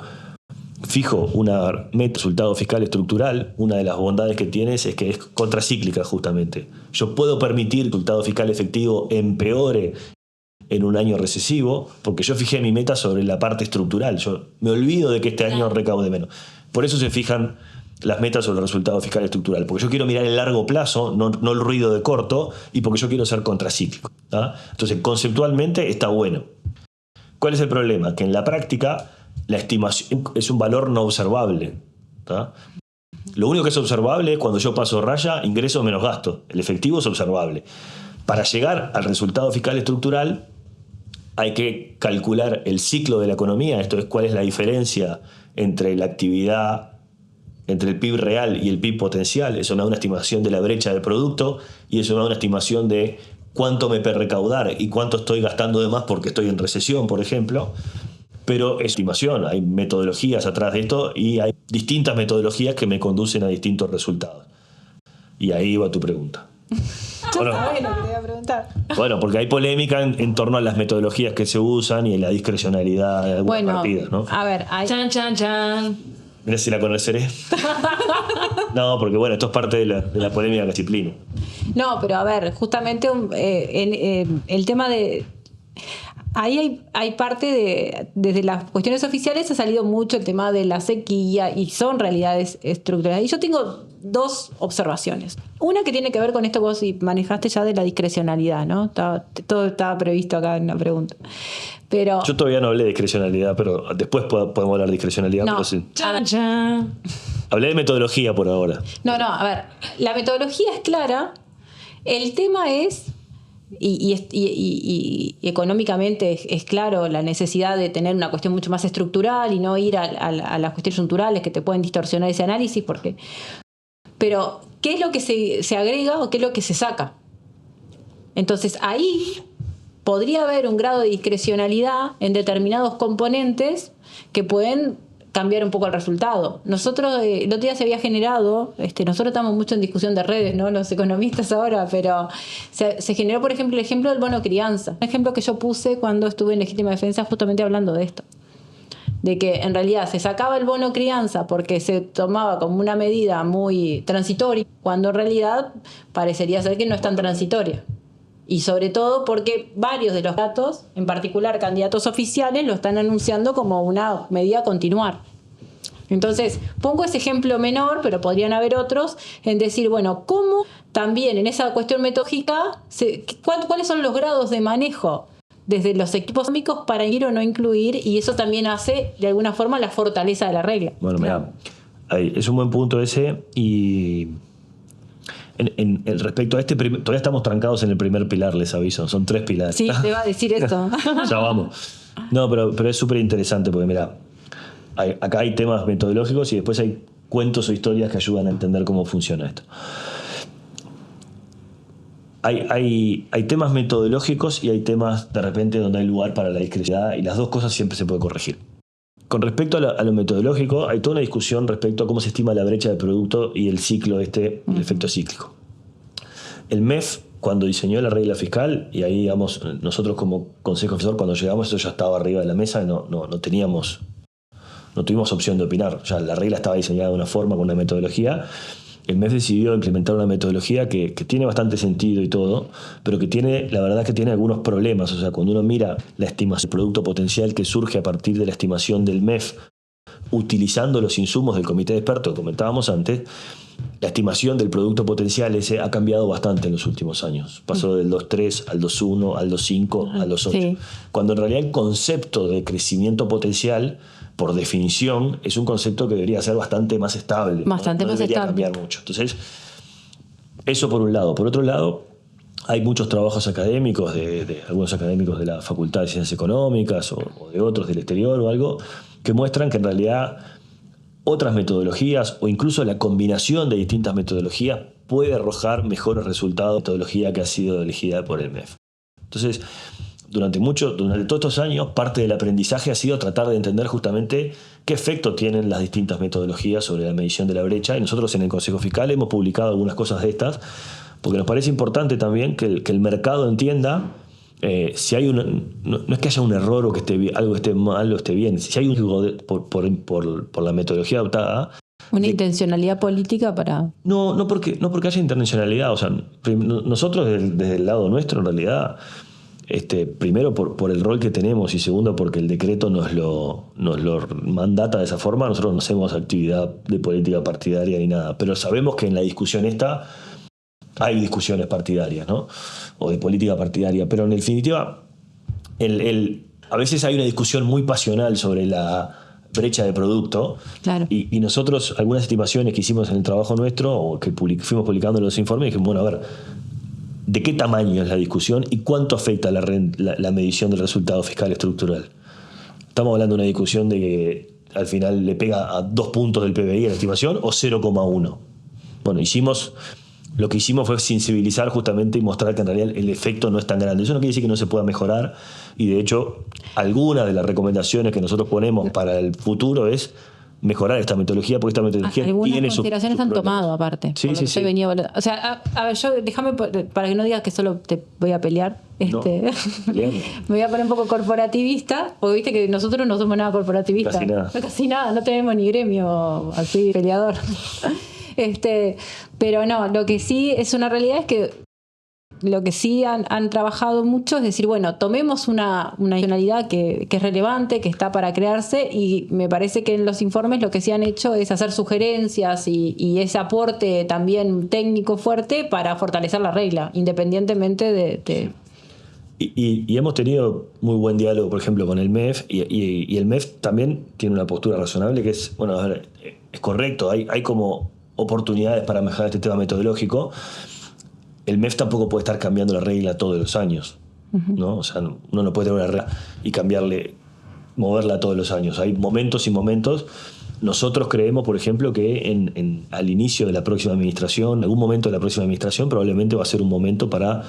fijo una meta de resultado fiscal estructural, una de las bondades que tienes es que es contracíclica justamente. Yo puedo permitir que el resultado fiscal efectivo empeore en un año recesivo porque yo fijé mi meta sobre la parte estructural. Yo me olvido de que este año recaude menos. Por eso se fijan las metas sobre el resultado fiscal estructural, porque yo quiero mirar el largo plazo, no el ruido de corto, y porque yo quiero ser contracíclico. Entonces, conceptualmente está bueno. ¿Cuál es el problema? Que en la práctica la estimación es un valor no observable. Lo único que es observable es cuando yo paso raya, ingresos menos gastos. El efectivo es observable. Para llegar al resultado fiscal estructural hay que calcular el ciclo de la economía, esto es cuál es la diferencia entre la actividad, entre el PIB real y el PIB potencial. Eso me da una estimación de la brecha de producto y eso me da una estimación de cuánto me puede recaudar y cuánto estoy gastando de más porque estoy en recesión, por ejemplo. Pero es estimación, hay metodologías atrás de esto y hay distintas metodologías que me conducen a distintos resultados. Y ahí va tu pregunta. Bueno, te voy a preguntar. Bueno, porque hay polémica en torno a las metodologías que se usan y en la discrecionalidad de algunas partidas, ¿no? A ver, Chan, chan, chan. Mirá si la conoceré. No, porque bueno, esto es parte de la polémica de la disciplina. No, pero a ver, justamente el tema de... Ahí hay parte desde las cuestiones oficiales ha salido mucho el tema de la sequía y son realidades estructurales. Y yo tengo dos observaciones. Una que tiene que ver con esto que vos manejaste ya de la discrecionalidad, ¿no? Todo estaba previsto acá en la pregunta. Pero, yo todavía no hablé de discrecionalidad, pero después podemos hablar de discrecionalidad. No. Pero sí. Chan, chan. Hablé de metodología por ahora. No, a ver, la metodología es clara. El tema es... Y económicamente es claro la necesidad de tener una cuestión mucho más estructural y no ir a las cuestiones estructurales que te pueden distorsionar ese análisis. Pero, ¿qué es lo que se agrega o qué es lo que se saca? Entonces, ahí podría haber un grado de discrecionalidad en determinados componentes que pueden cambiar un poco el resultado. Nosotros, el otro día se había generado, nosotros estamos mucho en discusión de redes, ¿no? Los economistas ahora, pero se generó, por ejemplo, el ejemplo del bono crianza. Un ejemplo que yo puse cuando estuve en legítima defensa justamente hablando de esto. De que en realidad se sacaba el bono crianza porque se tomaba como una medida muy transitoria, cuando en realidad parecería ser que no es tan transitoria. Y sobre todo porque varios de los datos, en particular candidatos oficiales, lo están anunciando como una medida a continuar. Entonces, pongo ese ejemplo menor, pero podrían haber otros, en decir, bueno, ¿cómo también en esa cuestión metodológica, cuáles son los grados de manejo desde los equipos económicos para incluir o no incluir? Y eso también hace, de alguna forma, la fortaleza de la regla. Bueno, mira, es un buen punto ese y... En respecto a todavía estamos trancados en el primer pilar, les aviso. Son 3 pilares. Sí, te iba a decir esto. Ya vamos. No, pero es súper interesante porque, mira, acá hay temas metodológicos y después hay cuentos o historias que ayudan a entender cómo funciona esto. Hay temas metodológicos y hay temas, de repente, donde hay lugar para la discrecionalidad y las dos cosas siempre se puede corregir. Con respecto a lo metodológico, hay toda una discusión respecto a cómo se estima la brecha de producto y el ciclo el efecto cíclico. El MEF, cuando diseñó la regla fiscal, y ahí, digamos, nosotros como Consejo Asesor, cuando llegamos, eso ya estaba arriba de la mesa y no tuvimos opción de opinar. Ya la regla estaba diseñada de una forma, con una metodología. El MEF decidió implementar una metodología que tiene bastante sentido y todo, pero la verdad que tiene algunos problemas. O sea, cuando uno mira la estimación del producto potencial que surge a partir de la estimación del MEF, utilizando los insumos del comité de expertos que comentábamos antes, la estimación del producto potencial ese ha cambiado bastante en los últimos años. Pasó del 2.3 al 2.1, al 2.5, al 2.8. Sí. Cuando en realidad el concepto de crecimiento potencial, por definición, es un concepto que debería ser bastante más estable. Bastante no más debería estable. Cambiar mucho. Entonces, eso por un lado. Por otro lado, hay muchos trabajos académicos, de algunos académicos de la Facultad de Ciencias Económicas o de otros del exterior o algo, que muestran que en realidad otras metodologías o incluso la combinación de distintas metodologías puede arrojar mejores resultados de la metodología que ha sido elegida por el MEF. Entonces, durante todos estos años, parte del aprendizaje ha sido tratar de entender justamente qué efecto tienen las distintas metodologías sobre la medición de la brecha, y nosotros en el Consejo Fiscal hemos publicado algunas cosas de estas, porque nos parece importante también que el mercado entienda si hay no es que haya un error o que algo esté mal o esté bien. Si hay un riesgo por la metodología adoptada. Una intencionalidad política para. No porque haya intencionalidad. O sea, nosotros desde el lado nuestro, en realidad, primero por el rol que tenemos y segundo porque el decreto nos lo mandata de esa forma, nosotros no hacemos actividad de política partidaria ni nada. Pero sabemos que en la discusión hay discusiones partidarias, ¿no? O de política partidaria, pero en definitiva a veces hay una discusión muy pasional sobre la brecha de producto. Claro. Y nosotros, algunas estimaciones que hicimos en el trabajo nuestro o que fuimos publicando en los informes, dijimos, bueno, a ver, ¿de qué tamaño es la discusión y cuánto afecta la medición del resultado fiscal estructural? Estamos hablando de una discusión de que al final le pega a 2 puntos del PBI en la estimación o 0,1. Bueno, lo que hicimos fue sensibilizar justamente y mostrar que en realidad el efecto no es tan grande. Eso no quiere decir que no se pueda mejorar, y de hecho algunas de las recomendaciones que nosotros ponemos para el futuro es mejorar esta metodología, porque esta metodología algunas tiene consideraciones han tomado aparte. Sí. O sea, a ver, déjame, para que no digas que solo te voy a pelear, No, me voy a poner un poco corporativista, porque viste que nosotros no somos nada corporativistas. Casi nada, no tenemos ni gremio así peleador. Pero no, lo que sí es una realidad es que lo que sí han trabajado mucho es decir, bueno, tomemos una adicionalidad que es relevante, que está para crearse, y me parece que en los informes lo que sí han hecho es hacer sugerencias y ese aporte también técnico fuerte para fortalecer la regla, independientemente de... Y hemos tenido muy buen diálogo, por ejemplo, con el MEF, y el MEF también tiene una postura razonable que es, bueno, a ver, es correcto, hay como oportunidades para mejorar este tema metodológico. El MEF tampoco puede estar cambiando la regla todos los años, ¿no? O sea, uno no puede tener una regla y moverla todos los años. Hay momentos y momentos. Nosotros creemos, por ejemplo, que al inicio de la próxima administración, en algún momento de la próxima administración, probablemente va a ser un momento para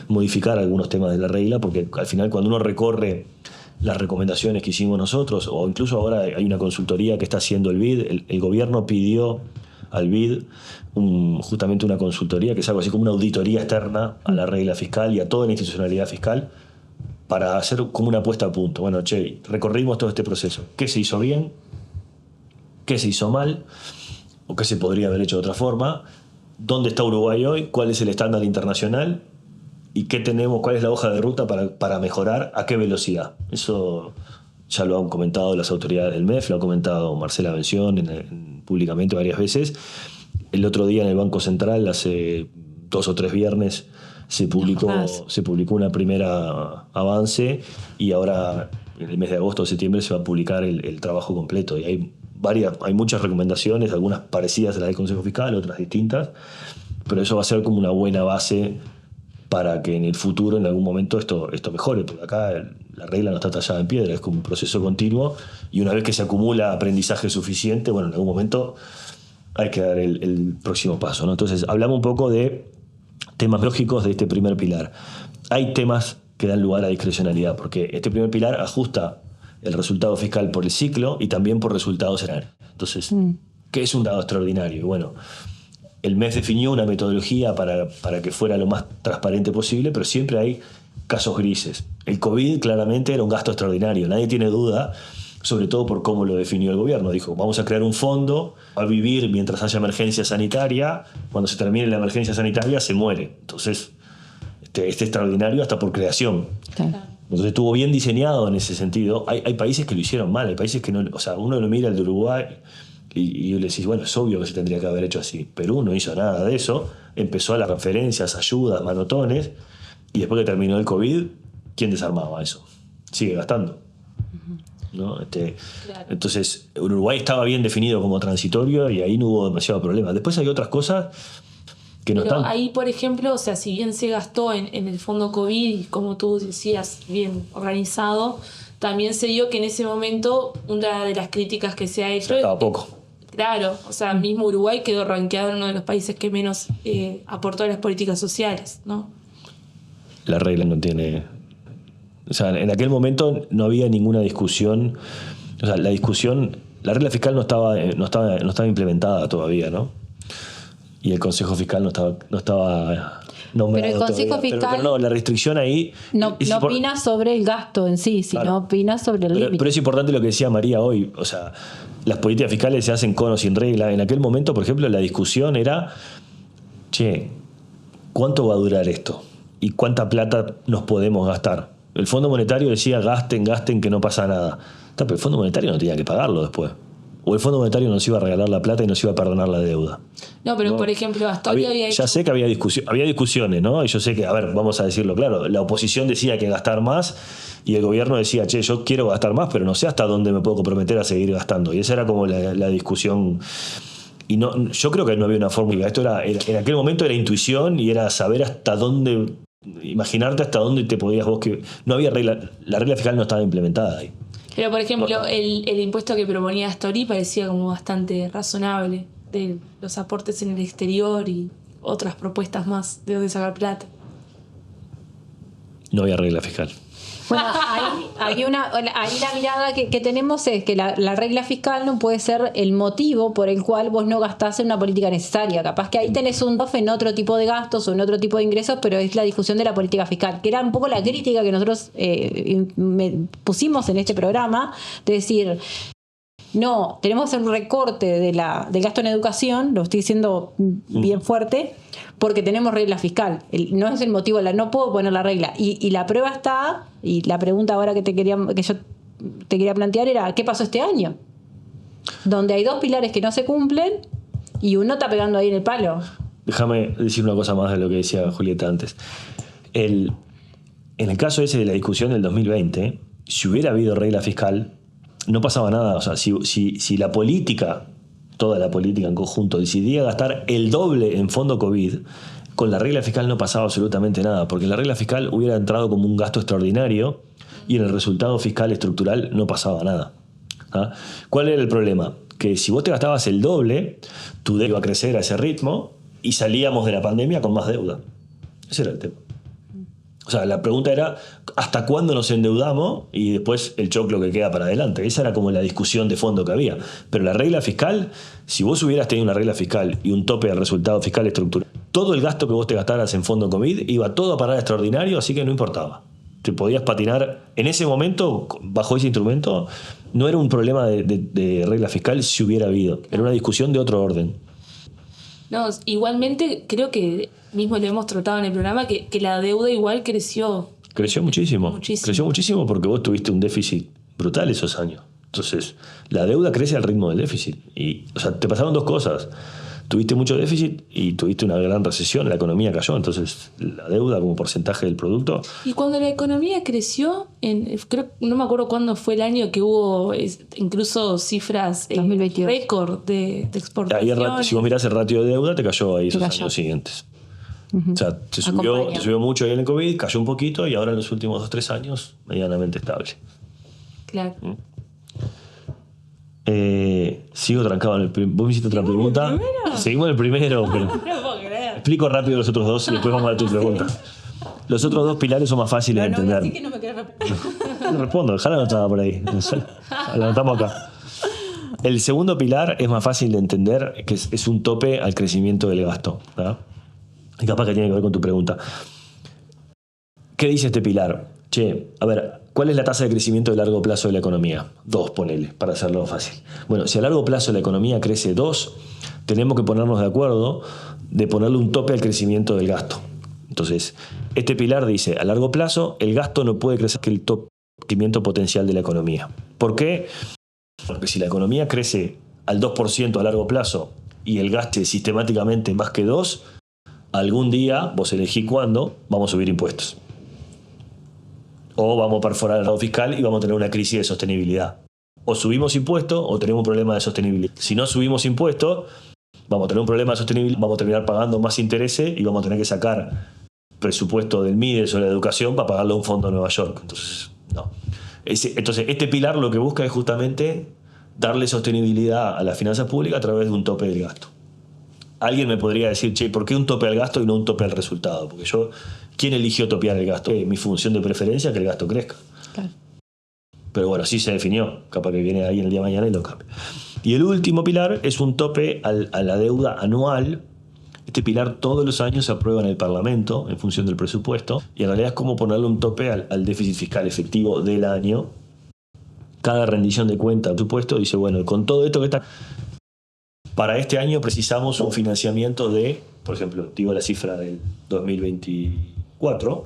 modificar algunos temas de la regla, porque al final cuando uno recorre las recomendaciones que hicimos nosotros, o incluso ahora hay una consultoría que está haciendo el BID, el gobierno pidió al BID justamente una consultoría que es algo así como una auditoría externa a la regla fiscal y a toda la institucionalidad fiscal para hacer como una puesta a punto. Bueno, recorrimos todo este proceso. ¿Qué se hizo bien? ¿Qué se hizo mal? ¿O qué se podría haber hecho de otra forma? ¿Dónde está Uruguay hoy? ¿Cuál es el estándar internacional? ¿Y qué tenemos? ¿Cuál es la hoja de ruta para mejorar? ¿A qué velocidad? Eso ya lo han comentado las autoridades del MEF, lo ha comentado Marcela Bención públicamente varias veces. El otro día en el Banco Central, hace 2 o 3 viernes, se publicó una primera avance, y ahora en el mes de agosto o septiembre se va a publicar el trabajo completo. Y hay muchas recomendaciones, algunas parecidas a las del Consejo Fiscal, otras distintas, pero eso va a ser como una buena base para que en el futuro, en algún momento, esto mejore, porque acá la regla no está tallada en piedra, es como un proceso continuo, y una vez que se acumula aprendizaje suficiente, bueno, en algún momento hay que dar el próximo paso, ¿no? Entonces, hablamos un poco de temas lógicos de este primer pilar. Hay temas que dan lugar a discrecionalidad, porque este primer pilar ajusta el resultado fiscal por el ciclo y también por resultados generales. Entonces, ¿qué es un dado extraordinario? Bueno, el MEF definió una metodología para que fuera lo más transparente posible, pero siempre hay casos grises. El COVID claramente era un gasto extraordinario, nadie tiene duda, sobre todo por cómo lo definió el gobierno. Dijo, vamos a crear un fondo, va a vivir mientras haya emergencia sanitaria, cuando se termine la emergencia sanitaria se muere. Entonces, este extraordinario hasta por creación. Claro. Entonces estuvo bien diseñado en ese sentido. Hay países que lo hicieron mal, hay países que no, o sea, uno lo mira el de Uruguay Y le decís, bueno, es obvio que se tendría que haber hecho así. Perú no hizo nada de eso, empezó a las referencias, ayudas, manotones, y después que terminó el COVID, ¿quién desarmaba eso? Sigue gastando. ¿No? Claro. Entonces, Uruguay estaba bien definido como transitorio y ahí no hubo demasiado problema. Después hay otras cosas que no Pero están. ahí, por ejemplo, o sea, si bien se gastó en el fondo COVID, y como tú decías, bien organizado, también se dio que en ese momento una de las críticas que se ha hecho... Estaba poco. Claro, o sea, mismo Uruguay quedó rankeado en uno de los países que menos aportó a las políticas sociales, ¿no? La regla no tiene... O sea, en aquel momento no había ninguna discusión. O sea, la regla fiscal no estaba implementada todavía, ¿no? Y el Consejo Fiscal no estaba nombrado. Pero el Consejo todavía. Fiscal... Pero no, la restricción ahí... No opina sobre el gasto en sí, sino Claro. opina sobre el límite. Pero es importante lo que decía María hoy. O sea, las políticas fiscales se hacen con o sin regla. En aquel momento, por ejemplo, la discusión era, che, ¿cuánto va a durar esto? ¿Y cuánta plata nos podemos gastar? El Fondo Monetario decía, gasten, que no pasa nada. Pero el Fondo Monetario no tenía que pagarlo después. O el Fondo Monetario nos iba a regalar la plata y nos iba a perdonar la deuda. No, pero No. por ejemplo, Astori había hecho... Ya sé que había discusiones, ¿no? Y yo sé que, a ver, vamos a decirlo claro, la oposición decía que gastar más y el gobierno decía, che, yo quiero gastar más, pero no sé hasta dónde me puedo comprometer a seguir gastando. Y esa era como la discusión. Y no, yo creo que no había una fórmula. Esto era en aquel momento era intuición y era saber hasta dónde, imaginarte hasta dónde te podías vos que... No había regla, la regla fiscal no estaba implementada ahí. Pero, por ejemplo, el impuesto que proponía Astori parecía como bastante razonable, de los aportes en el exterior y otras propuestas más de dónde sacar plata. No había regla fiscal. Bueno, ahí la mirada que tenemos es que la regla fiscal no puede ser el motivo por el cual vos no gastás en una política necesaria. Capaz que ahí tenés un off en otro tipo de gastos o en otro tipo de ingresos, pero es la discusión de la política fiscal, que era un poco la crítica que nosotros pusimos en este programa, de decir... No, tenemos un recorte del gasto en educación, lo estoy diciendo bien fuerte, porque tenemos regla fiscal. No es el motivo, no puedo poner la regla. Y la prueba está, y la pregunta ahora que yo te quería plantear era, ¿qué pasó este año? Donde hay 2 pilares que no se cumplen y uno está pegando ahí en el palo. Déjame decir una cosa más de lo que decía Julieta antes. En el caso ese de la discusión del 2020, si hubiera habido regla fiscal, no pasaba nada. O sea, si la política, toda la política en conjunto, decidía gastar el doble en fondo COVID, con la regla fiscal no pasaba absolutamente nada, porque la regla fiscal hubiera entrado como un gasto extraordinario y en el resultado fiscal estructural no pasaba nada. ¿Ah? ¿Cuál era el problema? Que si vos te gastabas el doble, tu deuda iba a crecer a ese ritmo y salíamos de la pandemia con más deuda. Ese era el tema. O sea, la pregunta era ¿hasta cuándo nos endeudamos? Y después el choclo que queda para adelante. Esa era como la discusión de fondo que había. Pero la regla fiscal, si vos hubieras tenido una regla fiscal y un tope al resultado fiscal estructural, todo el gasto que vos te gastaras en fondo COVID iba todo a parar a extraordinario, así que no importaba. Te podías patinar. En ese momento, bajo ese instrumento, no era un problema de regla fiscal si hubiera habido. Era una discusión de otro orden. No, igualmente creo que mismo lo hemos tratado en el programa, que la deuda igual creció. Creció muchísimo. Creció muchísimo porque vos tuviste un déficit brutal esos años. Entonces, la deuda crece al ritmo del déficit. Y, o sea, te pasaron 2 cosas. Tuviste mucho déficit y tuviste una gran recesión, la economía cayó, entonces la deuda como porcentaje del producto. Y cuando la economía creció, no me acuerdo cuándo fue el año que hubo incluso cifras récord de exportación. Ahí, si vos mirás el ratio de deuda, te cayó ahí esos años siguientes. O sea, te subió mucho ahí en el COVID, cayó un poquito y ahora en los últimos 2-3 años medianamente estable. Claro. Sigo trancado en el primero. ¿Vos me hiciste otra pregunta? Seguimos en el primero. Pero No puedo creer. explico rápido los otros 2 y después vamos a tu pregunta. Los otros 2 pilares son más fáciles de entender. Así que no me querés repetir. No respondo, dejá la anotada por ahí. La anotamos acá. El segundo pilar es más fácil de entender, que es un tope al crecimiento del gasto, ¿verdad? Y capaz que tiene que ver con tu pregunta. ¿Qué dice este pilar? Che, a ver, ¿cuál es la tasa de crecimiento de largo plazo de la economía? 2, ponele, para hacerlo fácil. Bueno, si a largo plazo la economía crece 2, tenemos que ponernos de acuerdo de ponerle un tope al crecimiento del gasto. Entonces, este pilar dice, a largo plazo, el gasto no puede crecer que el crecimiento potencial de la economía. ¿Por qué? Porque si la economía crece al 2% a largo plazo y el gaste sistemáticamente más que 2%, algún día, vos elegís cuándo, vamos a subir impuestos. O vamos a perforar el lado fiscal y vamos a tener una crisis de sostenibilidad. O subimos impuestos o tenemos un problema de sostenibilidad. Si no subimos impuestos, vamos a tener un problema de sostenibilidad, vamos a terminar pagando más intereses y vamos a tener que sacar presupuesto del MIDES o la educación para pagarle a un fondo en Nueva York. Entonces, no. Entonces, este pilar lo que busca es justamente darle sostenibilidad a las finanzas públicas a través de un tope del gasto. Alguien me podría decir, che, ¿por qué un tope al gasto y no un tope al resultado? Porque ¿quién eligió topear el gasto? Mi función de preferencia es que el gasto crezca. Claro. Pero bueno, sí se definió. Capaz que viene ahí el día de mañana y lo cambia. Y el último pilar es un tope a la deuda anual. Este pilar todos los años se aprueba en el Parlamento en función del presupuesto. Y en realidad es como ponerle un tope al déficit fiscal efectivo del año. Cada rendición de cuenta, por supuesto, dice, bueno, con todo esto que está... Para este año precisamos un financiamiento de, por ejemplo, digo la cifra del 2024,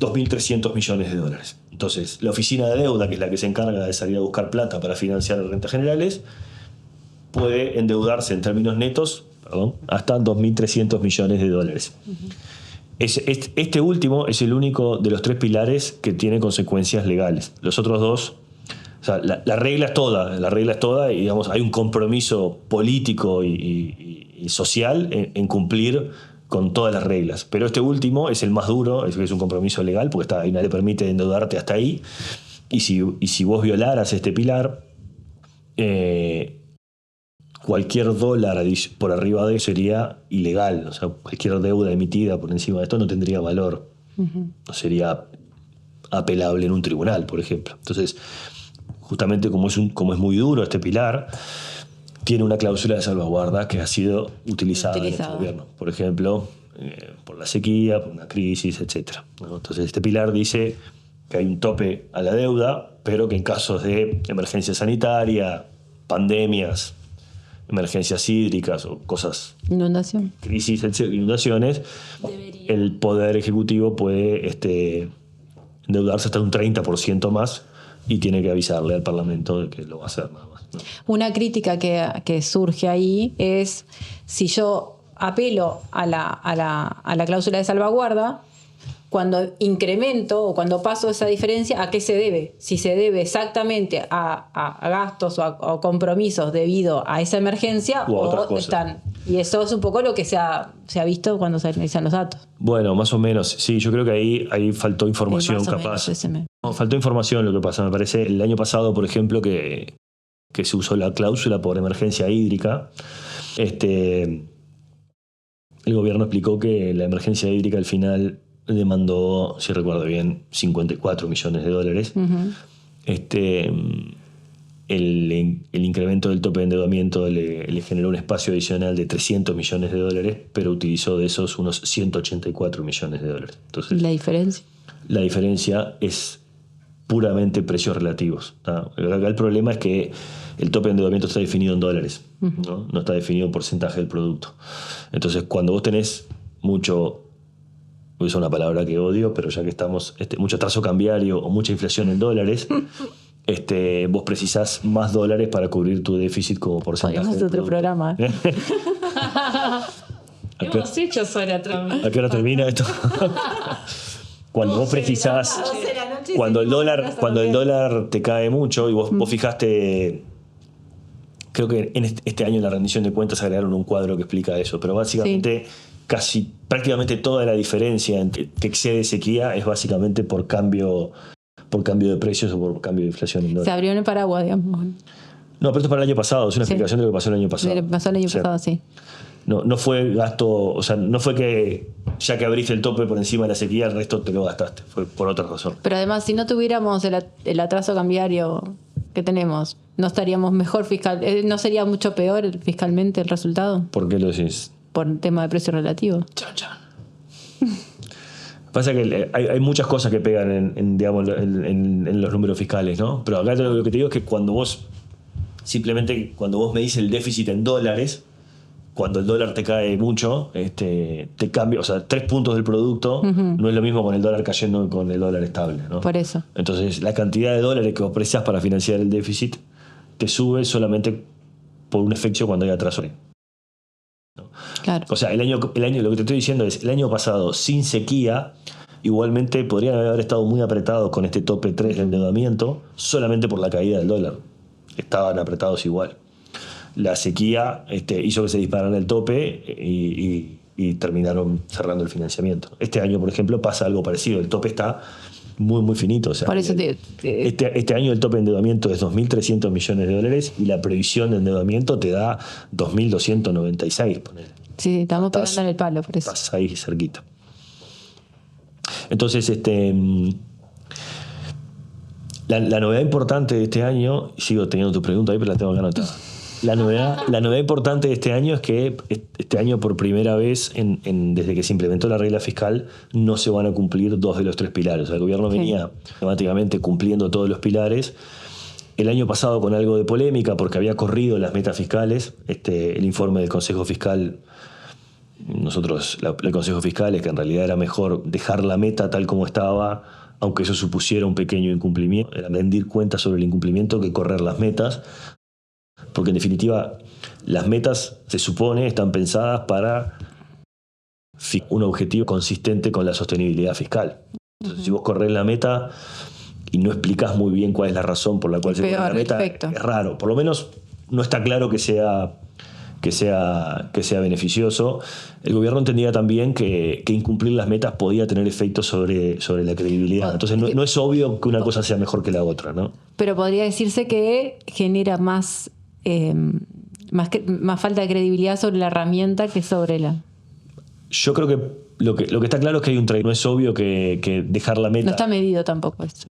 2.300 millones de dólares. Entonces, la oficina de deuda, que es la que se encarga de salir a buscar plata para financiar las rentas generales, puede endeudarse en términos netos, hasta 2.300 millones de dólares. Uh-huh. Este último es el único de los 3 pilares que tiene consecuencias legales. Los otros 2... O sea, la regla es toda y digamos, hay un compromiso político y social en cumplir con todas las reglas. Pero este último es el más duro, es un compromiso legal, porque ahí nadie permite endeudarte hasta ahí. Y si vos violaras este pilar, cualquier dólar por arriba de eso sería ilegal. O sea, cualquier deuda emitida por encima de esto no tendría valor. Uh-huh. No sería apelable en un tribunal, por ejemplo. Entonces, justamente como es muy duro este pilar, tiene una cláusula de salvaguarda que ha sido utilizada en este gobierno. Por ejemplo, por la sequía, por una crisis, etc. ¿No? Entonces este pilar dice que hay un tope a la deuda, pero que en casos de emergencia sanitaria, pandemias, emergencias hídricas o cosas... Inundación. Crisis, inundaciones, el Poder Ejecutivo puede endeudarse hasta un 30% más y tiene que avisarle al Parlamento de que lo va a hacer nada más, ¿no? Una crítica que surge ahí es si yo apelo a la cláusula de salvaguarda, cuando incremento o cuando paso esa diferencia, ¿a qué se debe? Si se debe exactamente a gastos o a compromisos debido a esa emergencia o están... Y eso es un poco lo que se ha visto cuando se analizan los datos. Bueno, más o menos. Sí, yo creo que ahí faltó información, capaz. No, faltó información lo que pasa. Me parece el año pasado, por ejemplo, que se usó la cláusula por emergencia hídrica. El gobierno explicó que la emergencia hídrica al final demandó, si recuerdo bien, 54 millones de dólares. Uh-huh. El incremento del tope de endeudamiento le generó un espacio adicional de 300 millones de dólares, pero utilizó de esos unos 184 millones de dólares. Entonces, ¿la diferencia? La diferencia es puramente precios relativos. Acá el problema es que el tope de endeudamiento está definido en dólares, ¿no? No está definido en porcentaje del producto. Entonces, cuando vos tenés mucho... es una palabra que odio, pero ya que estamos, mucho atraso cambiario o mucha inflación en dólares, vos precisás más dólares para cubrir tu déficit como porcentaje. Podemos hacer otro programa. Hemos hecho sobre Trump. ¿A qué hora termina esto? Cuando vos precisás, cuando el dólar te cae mucho y vos fijaste, creo que en este año en la rendición de cuentas agregaron un cuadro que explica eso, pero básicamente prácticamente toda la diferencia que excede sequía es básicamente por cambio de precios o por cambio de inflación en dólares. Se abrió en el paraguas, digamos. No, pero esto para el año pasado, es una explicación de lo que pasó el año pasado. Pasó el año pasado, sí. No fue gasto, o sea, no fue que ya que abriste el tope por encima de la sequía, el resto te lo gastaste, fue por otra razón. Pero además, si no tuviéramos el atraso cambiario que tenemos, ¿no estaríamos mejor fiscal? ¿No sería mucho peor fiscalmente el resultado? ¿Por qué lo decís? Por un tema de precio relativo. Pasa que hay muchas cosas que pegan en los números fiscales, ¿no? Pero acá lo que te digo es que cuando vos medís el déficit en dólares, cuando el dólar te cae mucho, te cambia, o sea, 3 puntos del producto no es lo mismo con el dólar cayendo que con el dólar estable, ¿no? Por eso. Entonces, la cantidad de dólares que vos precisás para financiar el déficit te sube solamente por un efecto cuando hay atraso. ¿No? Claro. O sea, el año, lo que te estoy diciendo es, el año pasado, sin sequía, igualmente podrían haber estado muy apretados con este tope 3 de endeudamiento, solamente por la caída del dólar. Estaban apretados igual. La sequía hizo que se dispararan el tope y terminaron cerrando el financiamiento. Este año, por ejemplo, pasa algo parecido. El tope está muy, muy finito. O sea, por eso este año el tope de endeudamiento es 2.300 millones de dólares y la previsión de endeudamiento te da 2.296. Ponele. Sí, estamos pegando en el palo, por eso. Estás ahí cerquita. Entonces, la novedad importante de este año, sigo teniendo tu pregunta ahí, pero la tengo acá anotada. La novedad importante de este año es que este año, por primera vez, desde que se implementó la regla fiscal, no se van a cumplir 2 de los 3 pilares. O sea, el gobierno venía temáticamente cumpliendo todos los pilares. El año pasado con algo de polémica, porque había corrido las metas fiscales. El informe del Consejo Fiscal, el Consejo Fiscal es que en realidad era mejor dejar la meta tal como estaba, aunque eso supusiera un pequeño incumplimiento. Era rendir cuentas sobre el incumplimiento que correr las metas. Porque en definitiva, las metas, se supone, están pensadas para un objetivo consistente con la sostenibilidad fiscal. Entonces, si vos corres la meta y no explicás muy bien cuál es la razón por la cual se corre la meta, es raro. Por lo menos no está claro que sea beneficioso. El gobierno entendía también que incumplir las metas podía tener efectos sobre la credibilidad. Entonces no es obvio que una cosa sea mejor que la otra, ¿no? Pero podría decirse que genera más falta de credibilidad sobre la herramienta que sobre la... Yo creo que lo que está claro es que hay un trade. No es obvio que dejar la meta... No está medido tampoco eso.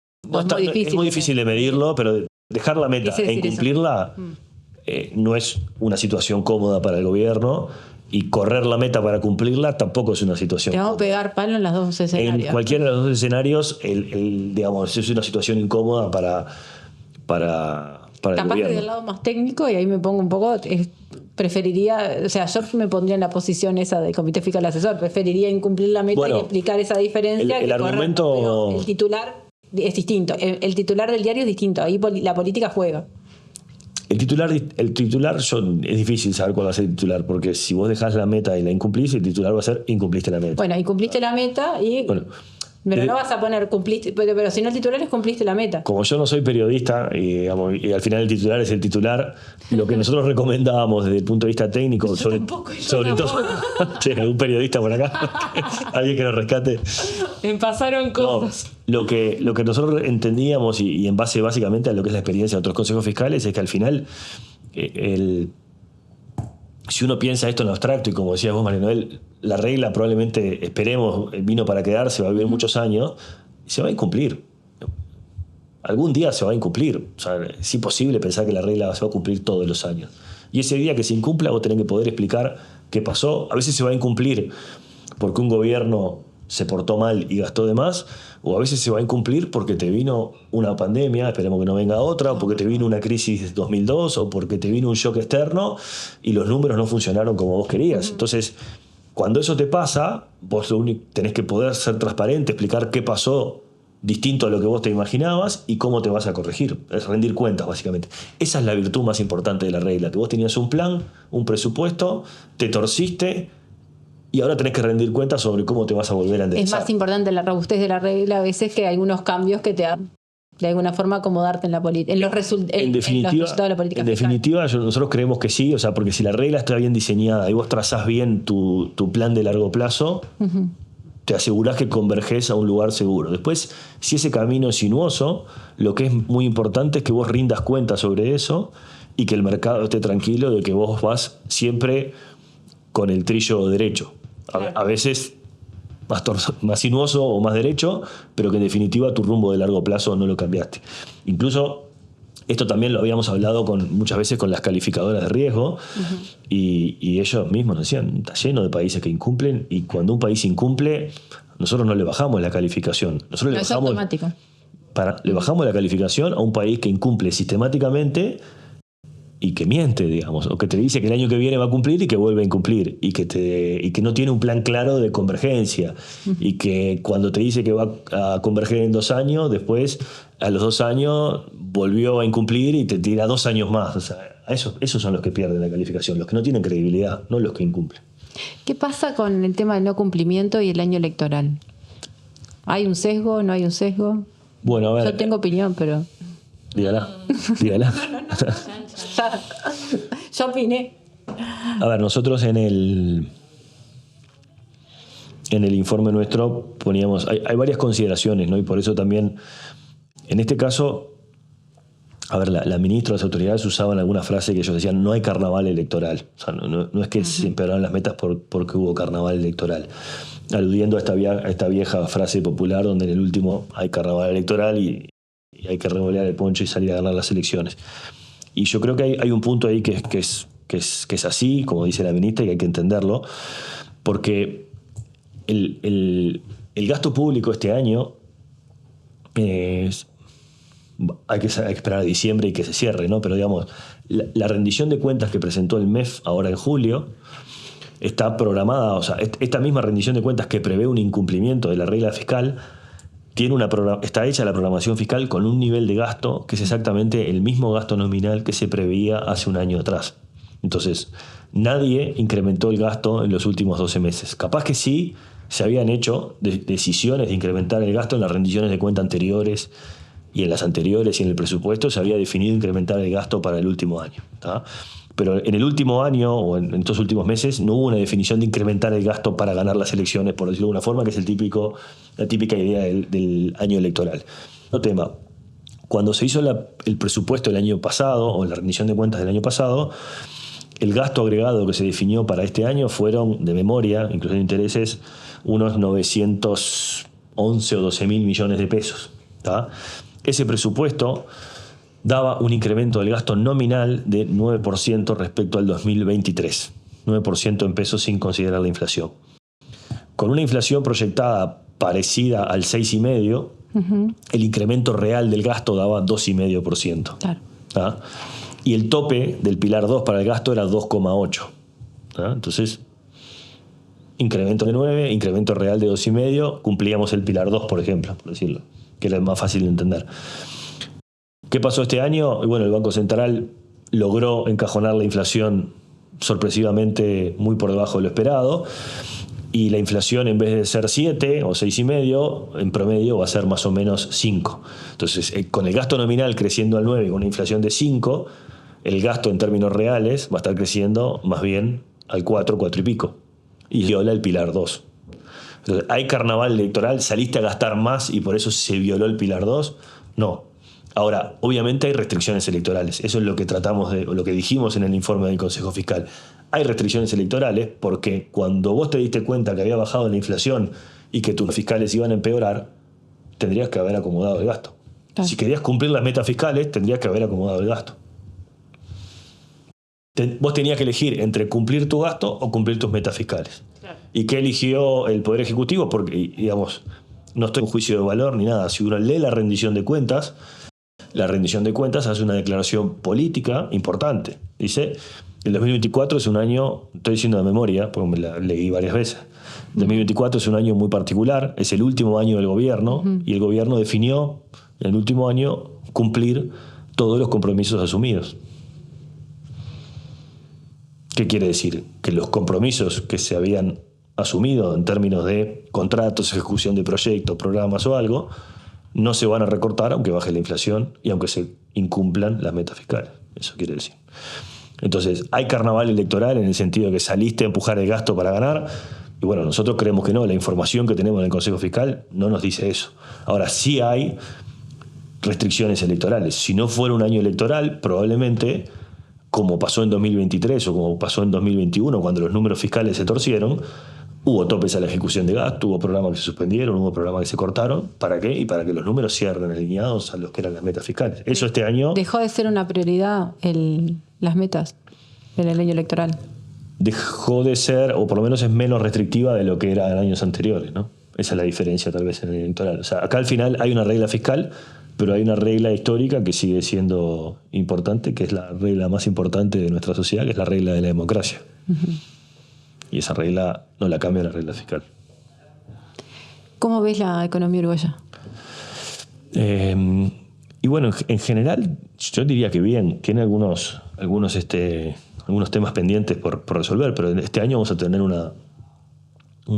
Es muy difícil de medirlo, pero dejar la meta e incumplirla no es una situación cómoda para el gobierno, y correr la meta para cumplirla tampoco es una situación cómoda. Te vamos a pegar palo en los dos escenarios. En cualquiera de los dos escenarios, digamos, es una situación incómoda para el capaz gobierno. que del lado más técnico, y ahí me pongo un poco, preferiría, o sea, yo me pondría en la posición esa del Comité Fiscal Asesor, preferiría incumplir la meta y explicar esa diferencia. El argumento... El titular es distinto, el titular del diario es distinto, ahí la política juega. El titular es difícil saber cuál va a ser el titular, porque si vos dejás la meta y la incumplís, el titular va a ser incumpliste la meta. Bueno, incumpliste la meta y... Bueno, pero no vas a poner cumpliste, pero si no el titular es cumpliste la meta. Como yo no soy periodista y al final el titular es el titular, lo que nosotros recomendábamos desde el punto de vista técnico, sobre todo, che, un periodista por acá, alguien que nos rescate. Me pasaron cosas. No, lo que nosotros entendíamos y en base básicamente a lo que es la experiencia de otros consejos fiscales es que al final si uno piensa esto en abstracto, y como decías vos, María Noel, la regla probablemente, esperemos, vino para quedarse, va a vivir muchos años, y se va a incumplir. Algún día se va a incumplir. O sea, es imposible pensar que la regla se va a cumplir todos los años. Y ese día que se incumpla, vos tenés que poder explicar qué pasó. A veces se va a incumplir porque un gobierno se portó mal y gastó de más, o a veces se va a incumplir porque te vino una pandemia, esperemos que no venga otra, o porque te vino una crisis 2002, o porque te vino un shock externo y los números no funcionaron como vos querías. Entonces, cuando eso te pasa, vos tenés que poder ser transparente, explicar qué pasó distinto a lo que vos te imaginabas y cómo te vas a corregir. Es rendir cuentas, básicamente. Esa es la virtud más importante de la regla, que vos tenías un plan, un presupuesto, te torciste, y ahora tenés que rendir cuentas sobre cómo te vas a volver a enderezar. Es más importante la robustez de la regla a veces que algunos cambios que te dan de alguna forma acomodarte en la política, en los resultados de la política. En definitiva, nosotros creemos que sí, o sea, porque si la regla está bien diseñada y vos trazás bien tu plan de largo plazo, te asegurás que convergés a un lugar seguro. Después, si ese camino es sinuoso, lo que es muy importante es que vos rindas cuentas sobre eso y que el mercado esté tranquilo de que vos vas siempre con el trillo derecho. A veces más sinuoso o más derecho, pero que en definitiva tu rumbo de largo plazo no lo cambiaste. Incluso esto también lo habíamos hablado muchas veces con las calificadoras de riesgo, y ellos mismos nos decían, está lleno de países que incumplen, y cuando un país incumple, nosotros no le bajamos la calificación. Nosotros es automático. Le bajamos la calificación a un país que incumple sistemáticamente y que miente, digamos, o que te dice que el año que viene va a cumplir y que vuelve a incumplir, y que no tiene un plan claro de convergencia, y que cuando te dice que va a converger en 2 años, después a los 2 años volvió a incumplir y te tira 2 años más. O sea, Esos son los que pierden la calificación, los que no tienen credibilidad, no los que incumplen. ¿Qué pasa con el tema del no cumplimiento y el año electoral? ¿Hay un sesgo? ¿No hay un sesgo? Bueno, a ver. Yo tengo opinión, pero... Dígala. Yo opiné. A ver, nosotros en el informe nuestro poníamos... Hay varias consideraciones, ¿no? Y por eso también, en este caso... A ver, la ministra, las autoridades usaban alguna frase que ellos decían: no hay carnaval electoral. O sea, no es que se empeoraron las metas porque hubo carnaval electoral. Aludiendo a esta vieja frase popular donde en el último hay carnaval electoral y hay que revolear el poncho y salir a ganar las elecciones. Y yo creo que hay un punto ahí que es así, como dice la ministra, y que hay que entenderlo, porque el gasto público este año hay que esperar a diciembre y que se cierre, ¿no? Pero digamos, la rendición de cuentas que presentó el MEF ahora en julio está programada, o sea, esta misma rendición de cuentas que prevé un incumplimiento de la regla fiscal, está hecha la programación fiscal con un nivel de gasto que es exactamente el mismo gasto nominal que se preveía hace un año atrás. Entonces, nadie incrementó el gasto en los últimos 12 meses. Capaz que sí se habían hecho decisiones de incrementar el gasto en las rendiciones de cuenta anteriores, y en las anteriores y en el presupuesto se había definido incrementar el gasto para el último año, ¿tá? Pero en el último año o en estos últimos meses no hubo una definición de incrementar el gasto para ganar las elecciones, por decirlo de alguna forma, que es la típica idea del año electoral. Otro tema: cuando se hizo el presupuesto del año pasado o la rendición de cuentas del año pasado, el gasto agregado que se definió para este año fueron, de memoria, incluyendo intereses, unos 911 o 12 mil millones de pesos, ¿tá? Ese presupuesto daba un incremento del gasto nominal de 9% respecto al 2023. 9% en pesos sin considerar la inflación. Con una inflación proyectada parecida al 6,5%, el incremento real del gasto daba 2,5%. Claro. ¿Ah? Y el tope del pilar 2 para el gasto era 2,8%. ¿Ah? Entonces, incremento de 9, incremento real de 2,5%, cumplíamos el pilar 2, por ejemplo, por decirlo, que era más fácil de entender. ¿Qué pasó este año? Bueno, el Banco Central logró encajonar la inflación sorpresivamente muy por debajo de lo esperado, y la inflación, en vez de ser 7 o 6,5, en promedio va a ser más o menos 5. Entonces, con el gasto nominal creciendo al 9 y con una inflación de 5, el gasto en términos reales va a estar creciendo más bien al 4 y pico, y viola el pilar 2. Entonces, ¿hay carnaval electoral? ¿Saliste a gastar más y por eso se violó el pilar 2? No. Ahora, obviamente hay restricciones electorales. Eso es lo que lo que dijimos en el informe del Consejo Fiscal. Hay restricciones electorales porque cuando vos te diste cuenta que había bajado la inflación y que tus fiscales iban a empeorar, tendrías que haber acomodado el gasto. Claro. Si querías cumplir las metas fiscales, tendrías que haber acomodado el gasto. Vos tenías que elegir entre cumplir tu gasto o cumplir tus metas fiscales. Claro. ¿Y qué eligió el Poder Ejecutivo? Porque, digamos, no estoy en juicio de valor ni nada. Si uno lee la rendición de cuentas hace una declaración política importante. Dice: el 2024 es un año, estoy diciendo de memoria, porque me la leí varias veces, el 2024 es un año muy particular, es el último año del gobierno, y el gobierno definió en el último año cumplir todos los compromisos asumidos. ¿Qué quiere decir? Que los compromisos que se habían asumido en términos de contratos, ejecución de proyectos, programas o algo, no se van a recortar aunque baje la inflación y aunque se incumplan las metas fiscales. Eso quiere decir. Entonces, ¿hay carnaval electoral en el sentido de que saliste a empujar el gasto para ganar? Y bueno, nosotros creemos que no. La información que tenemos en el Consejo Fiscal no nos dice eso. Ahora, sí hay restricciones electorales. Si no fuera un año electoral, probablemente, como pasó en 2023 o como pasó en 2021, cuando los números fiscales se torcieron, hubo topes a la ejecución de gasto, hubo programas que se suspendieron, hubo programas que se cortaron. ¿Para qué? Y para que los números cierren alineados a los que eran las metas fiscales. Eso este año... ¿Dejó de ser una prioridad las metas en el año electoral? Dejó de ser, o por lo menos es menos restrictiva de lo que era en años anteriores, ¿no? Esa es la diferencia tal vez en el electoral. O sea, acá al final hay una regla fiscal, pero hay una regla histórica que sigue siendo importante, que es la regla más importante de nuestra sociedad, que es la regla de la democracia. Uh-huh. Y esa regla no la cambia la regla fiscal. ¿Cómo ves la economía uruguaya? Y bueno, en general, yo diría que bien. Tiene algunos temas pendientes por resolver, pero este año vamos a tener una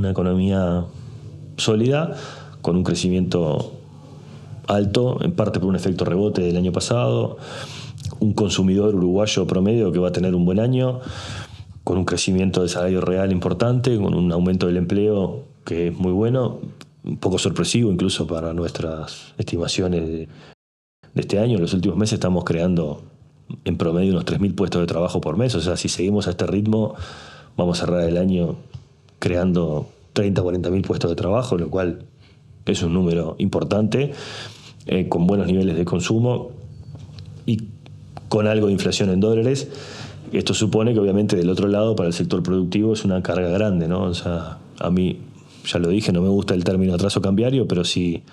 economía sólida, con un crecimiento alto, en parte por un efecto rebote del año pasado, un consumidor uruguayo promedio que va a tener un buen año, con un crecimiento del salario real importante, con un aumento del empleo que es muy bueno, un poco sorpresivo incluso para nuestras estimaciones de este año. En los últimos meses estamos creando en promedio unos 3.000 puestos de trabajo por mes, o sea, si seguimos a este ritmo vamos a cerrar el año creando 30 o 40.000 puestos de trabajo, lo cual es un número importante, con buenos niveles de consumo y con algo de inflación en dólares. Esto supone que obviamente del otro lado para el sector productivo es una carga grande, ¿no? O sea, a mí, ya lo dije, no me gusta el término atraso cambiario, pero sí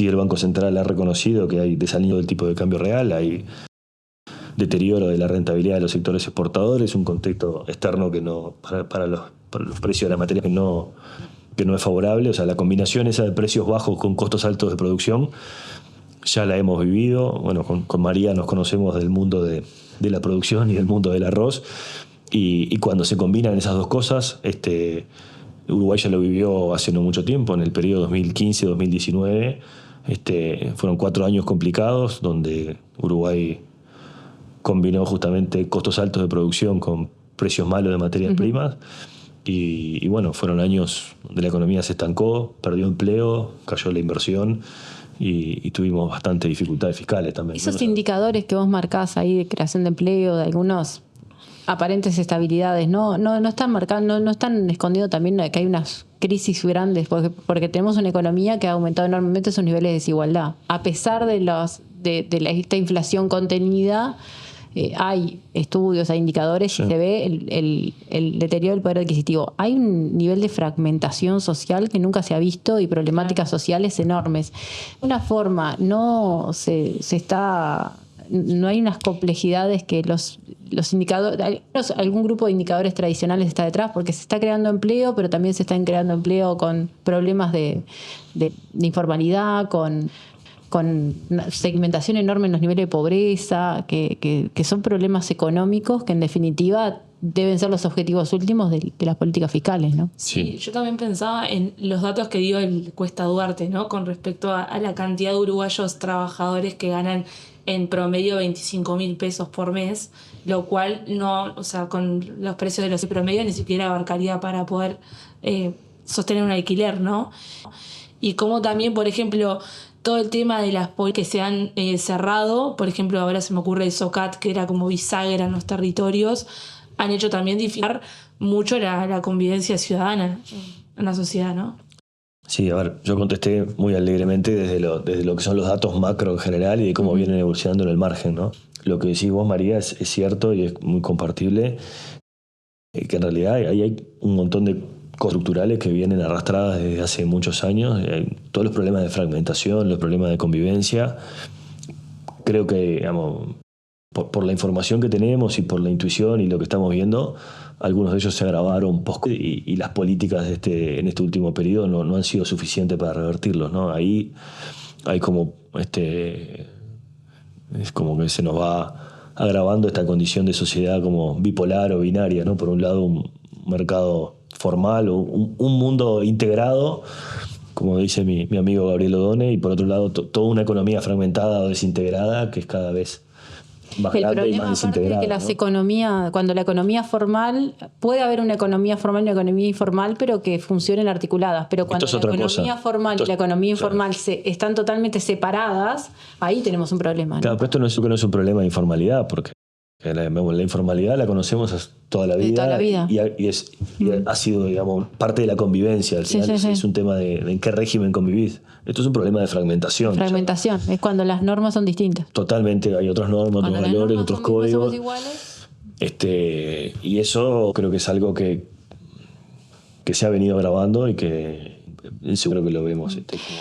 el Banco Central ha reconocido que hay desalineo del tipo de cambio real, hay deterioro de la rentabilidad de los sectores exportadores, un contexto externo que no para los precios de la materia que no es favorable. O sea, la combinación esa de precios bajos con costos altos de producción ya la hemos vivido. Bueno, con María nos conocemos del mundo de la producción y del mundo del arroz, y cuando se combinan esas dos cosas, Uruguay ya lo vivió hace no mucho tiempo, en el periodo 2015-2019. Fueron 4 años complicados donde Uruguay combinó justamente costos altos de producción con precios malos de materias primas. Y bueno, fueron años donde la economía se estancó, perdió empleo, cayó la inversión y tuvimos bastante dificultades fiscales también. Esos indicadores que vos marcás ahí de creación de empleo, de algunos aparentes estabilidades, no están marcando, no están escondiendo también que hay unas crisis grandes, porque tenemos una economía que ha aumentado enormemente sus niveles de desigualdad. A pesar de esta inflación contenida, hay estudios, hay indicadores, sí, y se ve el deterioro del poder adquisitivo. Hay un nivel de fragmentación social que nunca se ha visto y problemáticas sociales enormes. De una forma, no hay unas complejidades que los indicadores, algún grupo de indicadores tradicionales está detrás, porque se está creando empleo, pero también se están creando empleo con problemas de informalidad, con segmentación enorme en los niveles de pobreza, que son problemas económicos que en definitiva deben ser los objetivos últimos de las políticas fiscales, ¿no? Sí, yo también pensaba en los datos que dio el Cuesta Duarte, ¿no? Con respecto a la cantidad de uruguayos trabajadores que ganan en promedio 25.000 pesos por mes, lo cual no, o sea, con los precios de los promedios ni siquiera abarcaría para poder sostener un alquiler, ¿no? Y como también, por ejemplo, todo el tema de las que se han cerrado, por ejemplo, ahora se me ocurre el SOCAT, que era como bisagra en los territorios, han hecho también dificultar mucho la convivencia ciudadana en la sociedad, ¿no? Sí, a ver, yo contesté muy alegremente desde lo que son los datos macro en general y de cómo vienen evolucionando en el margen, ¿no? Lo que decís vos, María, es cierto y es muy compartible, que en realidad ahí hay un montón de estructurales que vienen arrastradas desde hace muchos años. Todos los problemas de fragmentación, los problemas de convivencia. Creo que, digamos, por la información que tenemos y por la intuición y lo que estamos viendo, algunos de ellos se agravaron y las políticas en este último periodo no han sido suficientes para revertirlos, ¿no? Ahí hay como es como que se nos va agravando esta condición de sociedad como bipolar o binaria, ¿no? Por un lado, un mercado formal o un mundo integrado, como dice mi amigo Gabriel Odone, y por otro lado toda una economía fragmentada o desintegrada que es cada vez más grande y más desintegrada. El problema es que cuando la economía formal, puede haber una economía formal y una economía informal, pero que funcionen articuladas, pero cuando la economía formal y la economía informal están totalmente separadas, ahí tenemos un problema, ¿no? Claro, pero esto no es un problema de informalidad, porque la informalidad la conocemos toda la vida, y ha sido, digamos, parte de la convivencia. Al final es un tema de en qué régimen convivís. Esto es un problema de fragmentación. Fragmentación, es cuando las normas son distintas. Totalmente, hay otras normas, otros valores, otros códigos. Somos iguales. Y eso creo que es algo que se ha venido agravando y que seguro que lo vemos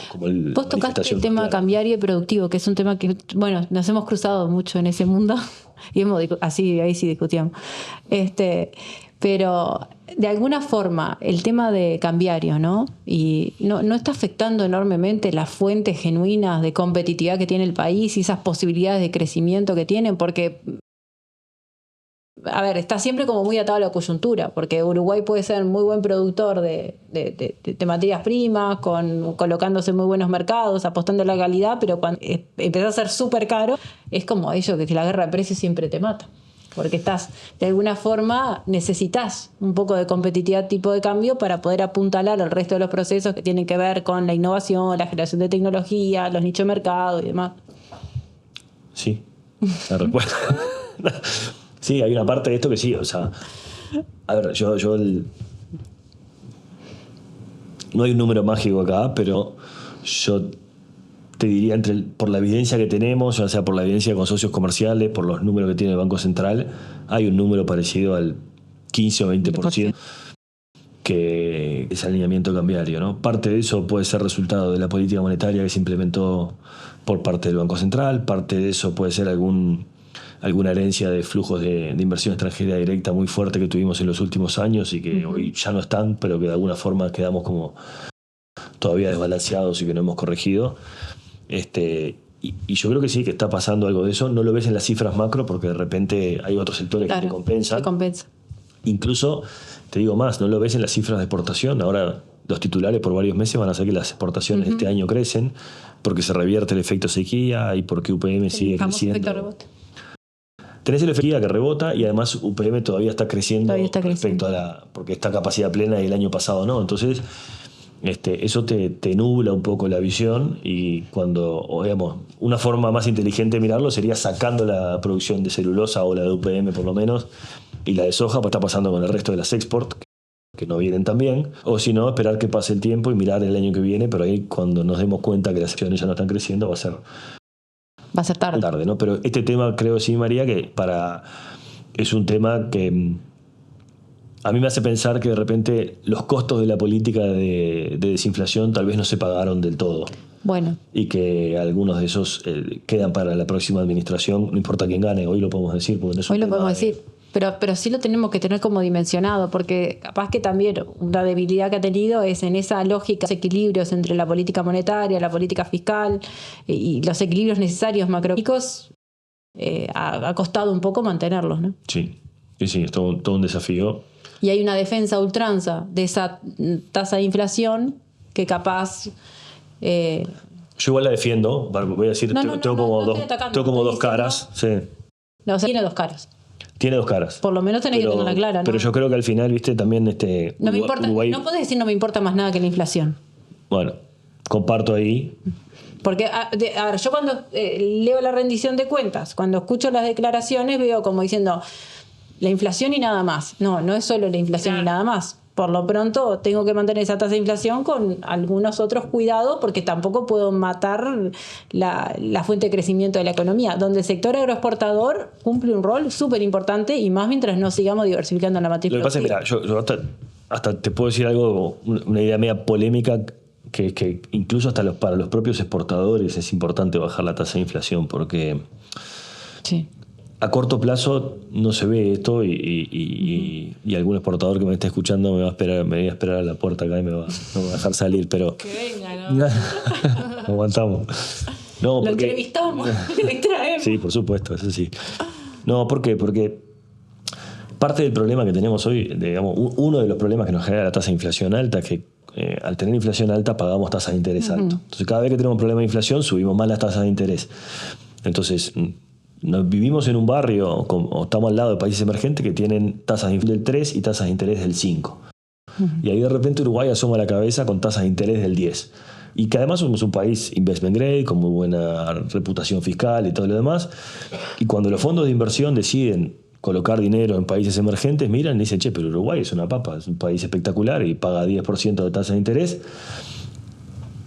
como el... Vos tocaste el tema cambiario y productivo, que es un tema que, bueno, nos hemos cruzado mucho en ese mundo y ahí sí discutíamos. Pero de alguna forma el tema de cambiario, ¿no? Y no está afectando enormemente las fuentes genuinas de competitividad que tiene el país y esas posibilidades de crecimiento que tienen, porque, a ver, está siempre como muy atado a la coyuntura, porque Uruguay puede ser muy buen productor de materias primas, colocándose en muy buenos mercados, apostando a la calidad, pero cuando empieza a ser súper caro, es como ello, que la guerra de precios siempre te mata. Porque de alguna forma, necesitas un poco de competitividad tipo de cambio para poder apuntalar al resto de los procesos que tienen que ver con la innovación, la generación de tecnología, los nichos de mercado y demás. Sí, la respuesta. Sí, hay una parte de esto que sí, o sea, a ver, no hay un número mágico acá, pero yo te diría, por la evidencia que tenemos, ya sea por la evidencia con socios comerciales, por los números que tiene el Banco Central, hay un número parecido al 15 o 20% que es alineamiento cambiario, ¿no? Parte de eso puede ser resultado de la política monetaria que se implementó por parte del Banco Central, parte de eso puede ser alguna herencia de flujos de inversión extranjera directa muy fuerte que tuvimos en los últimos años y que hoy ya no están, pero que de alguna forma quedamos como todavía desbalanceados y que no hemos corregido. Y yo creo que sí, que está pasando algo de eso. No lo ves en las cifras macro porque de repente hay otros sectores que te compensan. Incluso, te digo más, no lo ves en las cifras de exportación. Ahora los titulares por varios meses van a hacer que las exportaciones este año crecen porque se revierte el efecto sequía y porque UPM sigue creciendo. Efecto rebote. Tenés el efecto sequía que rebota y además UPM todavía está creciendo respecto a porque está capacidad plena y el año pasado no. Entonces eso te nubla un poco la visión y digamos, una forma más inteligente de mirarlo sería sacando la producción de celulosa o la de UPM por lo menos y la de soja, pues está pasando con el resto de las export que no vienen tan bien, o si no, esperar que pase el tiempo y mirar el año que viene, pero ahí cuando nos demos cuenta que las acciones ya no están creciendo va a ser tarde, ¿no? Pero este tema creo sí, María, que es un tema que a mí me hace pensar que de repente los costos de la política de desinflación tal vez no se pagaron del todo. Bueno. Y que algunos de esos quedan para la próxima administración, no importa quién gane, hoy lo podemos decir. Hoy lo podemos decir, pero sí lo tenemos que tener como dimensionado, porque capaz que también una debilidad que ha tenido es en esa lógica, los equilibrios entre la política monetaria, la política fiscal y los equilibrios necesarios macroeconómicos, ha costado un poco mantenerlos, ¿no? Sí, es todo un desafío. Y hay una defensa a ultranza de esa tasa de inflación que capaz... Yo igual la defiendo, voy a decir, tengo como dos caras. Sí. No, o sea, tiene dos caras. Tiene dos caras. Por lo menos tenés que tenerla clara, ¿no? Pero yo creo que al final, viste, también no me importa, Uruguay... No podés decir no me importa más nada que la inflación. Bueno, comparto ahí. Porque, a ver, yo cuando leo la rendición de cuentas, cuando escucho las declaraciones, veo como diciendo... La inflación y nada más. No es solo la inflación y nada más. Por lo pronto tengo que mantener esa tasa de inflación con algunos otros cuidados porque tampoco puedo matar la fuente de crecimiento de la economía, donde el sector agroexportador cumple un rol súper importante y más mientras no sigamos diversificando la materia. Lo que pasa es, mira, yo hasta te puedo decir algo, una idea media polémica, que incluso hasta para los propios exportadores es importante bajar la tasa de inflación porque... Sí. A corto plazo no se ve esto y algún exportador que me esté escuchando me va a esperar a la puerta acá y no me va a dejar salir, pero... Que venga, ¿no? Aguantamos. No, lo entrevistamos, lo extraemos. Sí, por supuesto, eso sí. No, ¿por qué? Porque parte del problema que tenemos hoy, digamos, uno de los problemas que nos genera la tasa de inflación alta es que al tener inflación alta pagamos tasas de interés alto. Entonces cada vez que tenemos un problema de inflación subimos más las tasas de interés. Entonces... vivimos en un barrio o estamos al lado de países emergentes que tienen tasas del 3 y tasas de interés del 5. Y ahí de repente Uruguay asoma la cabeza con tasas de interés del 10. Y que además somos un país investment grade, con muy buena reputación fiscal y todo lo demás. Y cuando los fondos de inversión deciden colocar dinero en países emergentes, miran y dicen, che, pero Uruguay es una papa, es un país espectacular y paga 10% de tasa de interés.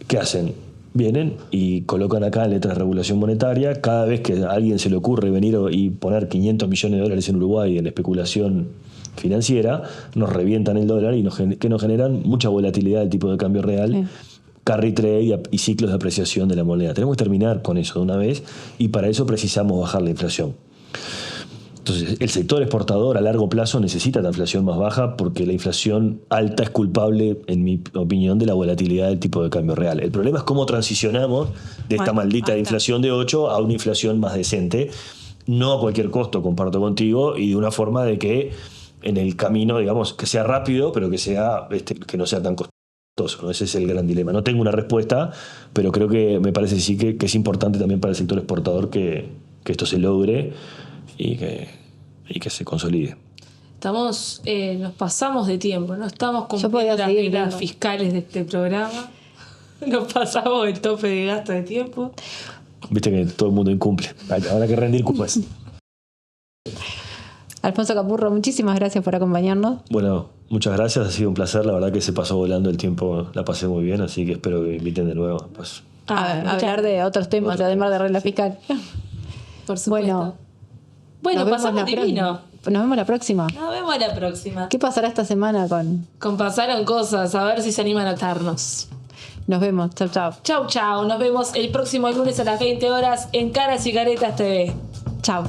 ¿Qué hacen? Vienen y colocan acá en letras de regulación monetaria. Cada vez que a alguien se le ocurre venir y poner $500 millones en Uruguay en especulación financiera, nos revientan el dólar y nos generan mucha volatilidad del tipo de cambio real, carry trade y ciclos de apreciación de la moneda. Tenemos que terminar con eso de una vez y para eso precisamos bajar la inflación. Entonces, el sector exportador a largo plazo necesita la inflación más baja porque la inflación alta es culpable, en mi opinión, de la volatilidad del tipo de cambio real. El problema es cómo transicionamos de esta maldita inflación de 8 a una inflación más decente, no a cualquier costo, comparto contigo, y de una forma de que en el camino, digamos, que sea rápido, pero que sea que no sea tan costoso, ¿no? Ese es el gran dilema. No tengo una respuesta, pero creo que me parece sí que es importante también para el sector exportador que esto se logre y que se consolide. Nos pasamos de tiempo, no estamos cumpliendo las reglas fiscales de este programa. Nos pasamos el tope de gasto de tiempo. Viste que todo el mundo incumple. Habrá que rendir cuentas. Alfonso Capurro, muchísimas gracias por acompañarnos. Bueno, muchas gracias, ha sido un placer. La verdad que se pasó volando el tiempo, la pasé muy bien, así que espero que me inviten de nuevo. Pues. Hablar de otros temas, además de regla fiscal. Por supuesto. Bueno, pasamos divino. Nos vemos la próxima. Nos vemos la próxima. ¿Qué pasará esta semana con...? Pasaron cosas, a ver si se animan a notarnos. Nos vemos, chau, chau. Chau, chau. Nos vemos el próximo lunes a las 20 horas en Caras y Caretas TV. Chau.